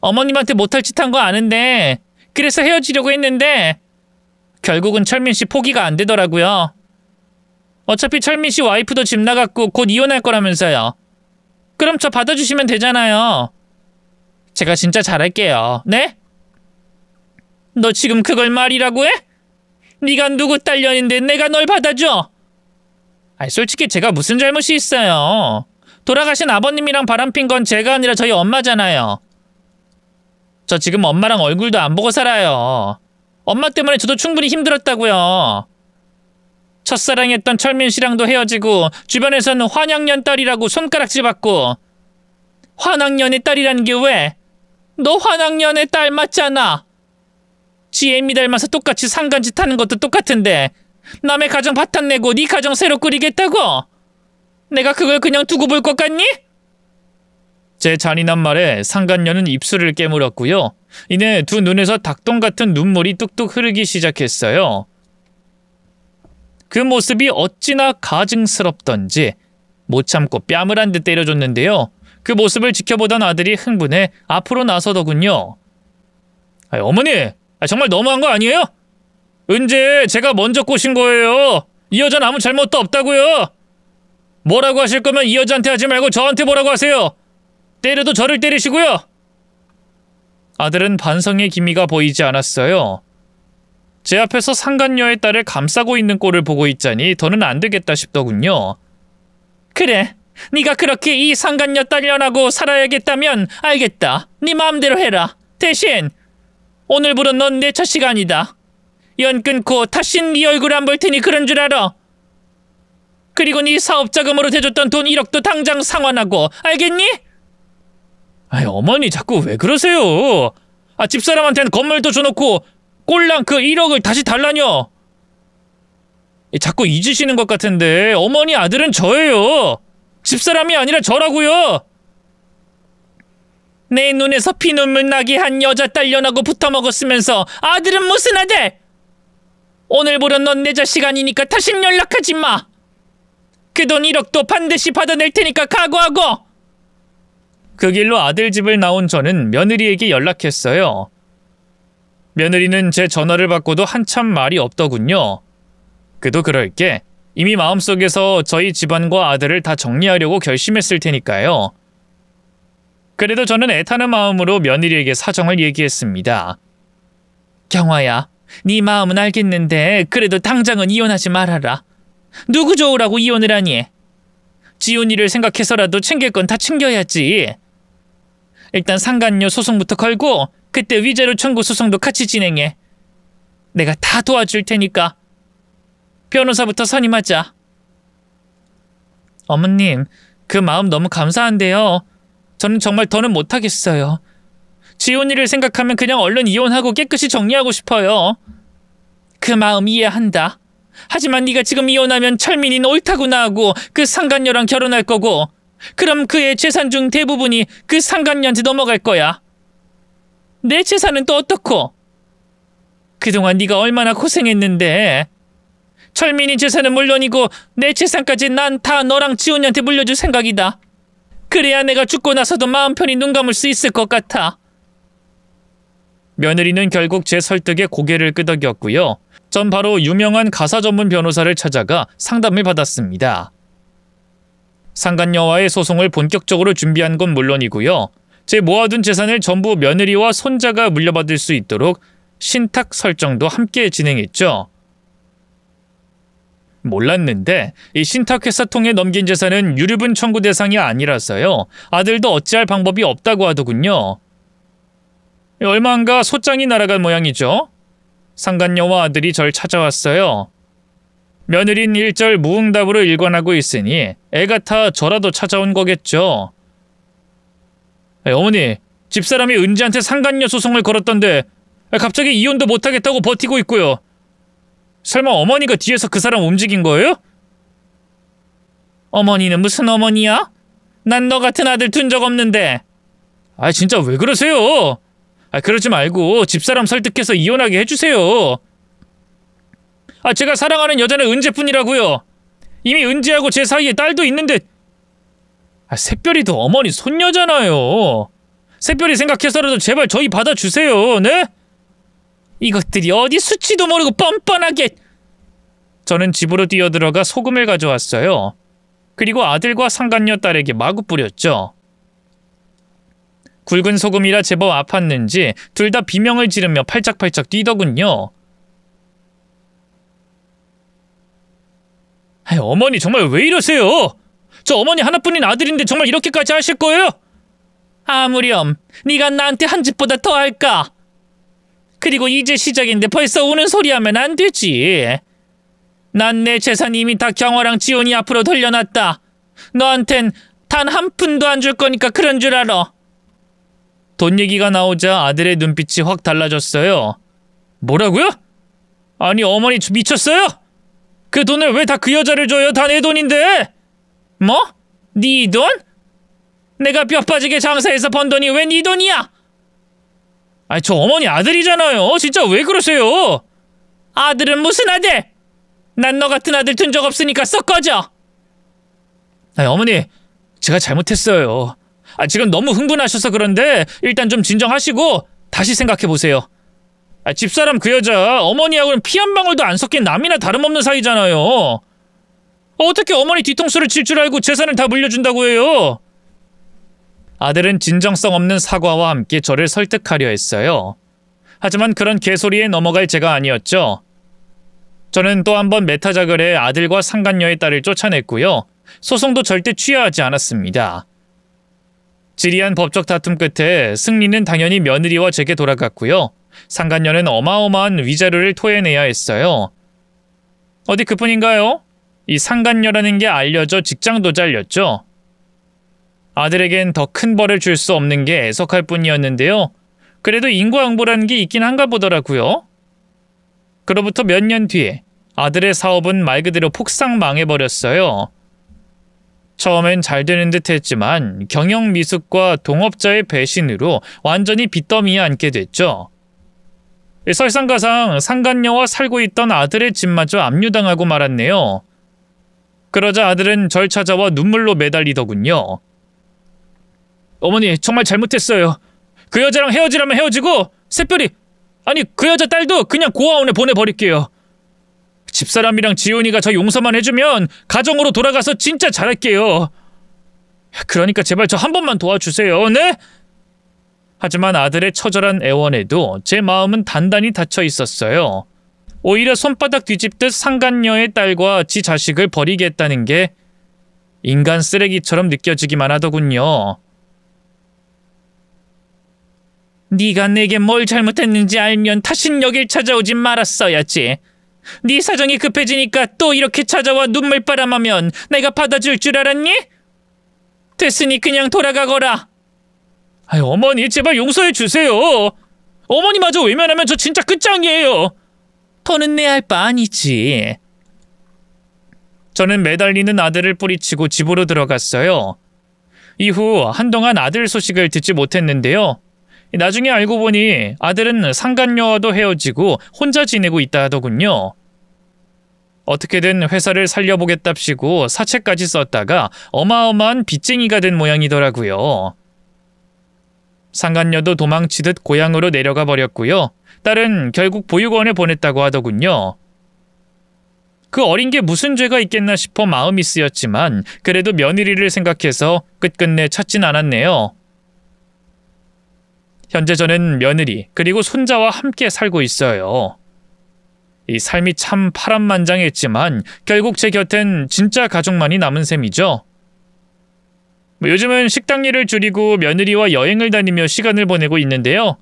어머님한테 못할 짓 한 거 아는데 그래서 헤어지려고 했는데 결국은 철민씨 포기가 안 되더라고요. 어차피 철민씨 와이프도 집 나갔고 곧 이혼할 거라면서요. 그럼 저 받아주시면 되잖아요. 제가 진짜 잘할게요. 네? 너 지금 그걸 말이라고 해? 네가 누구 딸년인데 내가 널 받아줘? 솔직히 제가 무슨 잘못이 있어요. 돌아가신 아버님이랑 바람핀 건 제가 아니라 저희 엄마잖아요. 저 지금 엄마랑 얼굴도 안 보고 살아요. 엄마 때문에 저도 충분히 힘들었다고요. 첫사랑했던 철민 씨랑도 헤어지고 주변에서는 환양년 딸이라고 손가락질 받고. 환양년의 딸이라는 게 왜? 너 환양년의 딸 맞잖아. 지 애미 닮아서 똑같이 상간짓 하는 것도 똑같은데 남의 가정 바탕내고 네 가정 새로 꾸리겠다고? 내가 그걸 그냥 두고 볼 것 같니? 제 잔인한 말에 상간녀는 입술을 깨물었고요. 이내 두 눈에서 닭똥 같은 눈물이 뚝뚝 흐르기 시작했어요. 그 모습이 어찌나 가증스럽던지 못 참고 뺨을 한 대 때려줬는데요. 그 모습을 지켜보던 아들이 흥분해 앞으로 나서더군요. 어머니, 정말 너무한 거 아니에요? 은재 제가 먼저 꼬신 거예요. 이 여자는 아무 잘못도 없다고요. 뭐라고 하실 거면 이 여자한테 하지 말고 저한테 뭐라고 하세요. 때려도 저를 때리시고요. 아들은 반성의 기미가 보이지 않았어요. 제 앞에서 상간녀의 딸을 감싸고 있는 꼴을 보고 있자니 더는 안 되겠다 싶더군요. 그래, 네가 그렇게 이 상간녀 딸려나고 살아야겠다면 알겠다. 네 마음대로 해라. 대신 오늘부로 넌 내 첫 시간이다. 연 끊고 다신 네 얼굴 안 볼 테니 그런 줄 알아. 그리고 네 사업자금으로 대줬던 돈 1억도 당장 상환하고, 알겠니? 어머니 자꾸 왜 그러세요? 집사람한테는 건물도 줘놓고 꼴랑 그 1억을 다시 달라뇨. 자꾸 잊으시는 것 같은데 어머니 아들은 저예요. 집사람이 아니라 저라고요. 내 눈에서 피눈물 나게 한 여자 딸려나고 붙어먹었으면서 아들은 무슨 아들? 오늘부로 넌 내 자식 아니니까 다신 연락하지 마. 그 돈 1억도 반드시 받아낼 테니까 각오하고. 그 길로 아들 집을 나온 저는 며느리에게 연락했어요. 며느리는 제 전화를 받고도 한참 말이 없더군요. 그도 그럴 게 이미 마음속에서 저희 집안과 아들을 다 정리하려고 결심했을 테니까요. 그래도 저는 애타는 마음으로 며느리에게 사정을 얘기했습니다. 경화야, 네 마음은 알겠는데 그래도 당장은 이혼하지 말아라. 누구 좋으라고 이혼을 하니? 지훈이를 생각해서라도 챙길 건 다 챙겨야지. 일단 상간녀 소송부터 걸고 그때 위자료 청구 소송도 같이 진행해. 내가 다 도와줄 테니까. 변호사부터 선임하자. 어머님, 그 마음 너무 감사한데요. 저는 정말 더는 못하겠어요. 지훈이를 생각하면 그냥 얼른 이혼하고 깨끗이 정리하고 싶어요. 그 마음 이해한다. 하지만 네가 지금 이혼하면 철민이는 옳다구나 하고 그 상간녀랑 결혼할 거고, 그럼 그의 재산 중 대부분이 그 상간녀한테 넘어갈 거야. 내 재산은 또 어떻고? 그동안 네가 얼마나 고생했는데. 철민이 재산은 물론이고 내 재산까지 난 다 너랑 지훈이한테 물려줄 생각이다. 그래야 내가 죽고 나서도 마음 편히 눈 감을 수 있을 것 같아. 며느리는 결국 제 설득에 고개를 끄덕였고요. 전 바로 유명한 가사 전문 변호사를 찾아가 상담을 받았습니다. 상간녀와의 소송을 본격적으로 준비한 건 물론이고요. 제 모아둔 재산을 전부 며느리와 손자가 물려받을 수 있도록 신탁 설정도 함께 진행했죠. 몰랐는데 이 신탁회사 통해 넘긴 재산은 유류분 청구 대상이 아니라서요. 아들도 어찌할 방법이 없다고 하더군요. 얼마 안가 소장이 날아간 모양이죠. 상간녀와 아들이 절 찾아왔어요. 며느린 일절 무응답으로 일관하고 있으니 애 같아 저라도 찾아온 거겠죠. 어머니, 집사람이 은지한테 상간녀 소송을 걸었던데 갑자기 이혼도 못하겠다고 버티고 있고요. 설마 어머니가 뒤에서 그 사람 움직인 거예요? 어머니는 무슨 어머니야? 난 너 같은 아들 둔 적 없는데. 진짜 왜 그러세요? 그러지 말고 집사람 설득해서 이혼하게 해주세요. 제가 사랑하는 여자는 은재뿐이라고요. 이미 은재하고 제 사이에 딸도 있는데. 샛별이도 어머니 손녀잖아요. 샛별이 생각해서라도 제발 저희 받아주세요. 네? 이것들이 어디 수치도 모르고 뻔뻔하게. 저는 집으로 뛰어들어가 소금을 가져왔어요. 그리고 아들과 상간녀 딸에게 마구 뿌렸죠. 굵은 소금이라 제법 아팠는지 둘 다 비명을 지르며 팔짝팔짝 뛰더군요. 어머니 정말 왜 이러세요? 저 어머니 하나뿐인 아들인데 정말 이렇게까지 하실 거예요? 아무렴, 네가 나한테 한 짓보다 더 할까? 그리고 이제 시작인데 벌써 우는 소리 하면 안 되지. 난 내 재산 이미 다 경화랑 지훈이 앞으로 돌려놨다. 너한텐 단 한 푼도 안 줄 거니까 그런 줄 알아. 돈 얘기가 나오자 아들의 눈빛이 확 달라졌어요. 뭐라고요? 아니 어머니 미쳤어요? 그 돈을 왜 다 그 여자를 줘요? 다 내 돈인데. 뭐? 네 돈? 내가 뼈 빠지게 장사해서 번 돈이 왜 네 돈이야? 아니, 저 어머니 아들이잖아요. 진짜 왜 그러세요? 아들은 무슨 아들? 난 너 같은 아들 둔 적 없으니까 썩 꺼져. 아니, 어머니, 제가 잘못했어요. 지금 너무 흥분하셔서 그런데 일단 좀 진정하시고 다시 생각해보세요. 집사람 그 여자 어머니하고는 피 한 방울도 안 섞인 남이나 다름없는 사이잖아요. 어떻게 어머니 뒤통수를 칠 줄 알고 재산을 다 물려준다고 해요? 아들은 진정성 없는 사과와 함께 저를 설득하려 했어요. 하지만 그런 개소리에 넘어갈 제가 아니었죠. 저는 또 한 번 메타작을 해 아들과 상간녀의 딸을 쫓아냈고요. 소송도 절대 취하하지 않았습니다. 지리한 법적 다툼 끝에 승리는 당연히 며느리와 제게 돌아갔고요. 상간녀는 어마어마한 위자료를 토해내야 했어요. 어디 그뿐인가요? 이 상간녀라는 게 알려져 직장도 잘렸죠. 아들에겐 더 큰 벌을 줄 수 없는 게 애석할 뿐이었는데요. 그래도 인과응보라는 게 있긴 한가 보더라고요. 그로부터 몇 년 뒤에 아들의 사업은 말 그대로 폭삭 망해버렸어요. 처음엔 잘 되는 듯 했지만 경영 미숙과 동업자의 배신으로 완전히 빚더미에 앉게 됐죠. 설상가상 상간녀와 살고 있던 아들의 집마저 압류당하고 말았네요. 그러자 아들은 절 찾아와 눈물로 매달리더군요. 어머니, 정말 잘못했어요. 그 여자랑 헤어지라면 헤어지고 새별이, 아니 그 여자 딸도 그냥 고아원에 보내버릴게요. 집사람이랑 지훈이가 저 용서만 해주면 가정으로 돌아가서 진짜 잘할게요. 그러니까 제발 저 한 번만 도와주세요. 네? 하지만 아들의 처절한 애원에도 제 마음은 단단히 닫혀 있었어요. 오히려 손바닥 뒤집듯 상간녀의 딸과 지 자식을 버리겠다는 게 인간 쓰레기처럼 느껴지기만 하더군요. 네가 내게 뭘 잘못했는지 알면 다신 여길 찾아오지 말았어야지. 네 사정이 급해지니까 또 이렇게 찾아와 눈물바람하면 내가 받아줄 줄 알았니? 됐으니 그냥 돌아가거라. 아유, 어머니 제발 용서해 주세요. 어머니마저 외면하면 저 진짜 끝장이에요. 더는 내 할 바 아니지. 저는 매달리는 아들을 뿌리치고 집으로 들어갔어요. 이후 한동안 아들 소식을 듣지 못했는데요. 나중에 알고 보니 아들은 상간녀와도 헤어지고 혼자 지내고 있다 하더군요. 어떻게든 회사를 살려보겠답시고 사채까지 썼다가 어마어마한 빚쟁이가 된 모양이더라고요. 상간녀도 도망치듯 고향으로 내려가 버렸고요. 딸은 결국 보육원에 보냈다고 하더군요. 그 어린 게 무슨 죄가 있겠나 싶어 마음이 쓰였지만 그래도 며느리를 생각해서 끝끝내 찾진 않았네요. 현재 저는 며느리 그리고 손자와 함께 살고 있어요. 이 삶이 참 파란만장했지만 결국 제 곁엔 진짜 가족만이 남은 셈이죠. 요즘은 식당 일을 줄이고 며느리와 여행을 다니며 시간을 보내고 있는데요.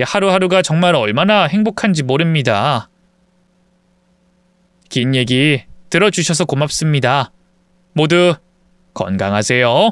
하루하루가 정말 얼마나 행복한지 모릅니다. 긴 얘기 들어주셔서 고맙습니다. 모두 건강하세요.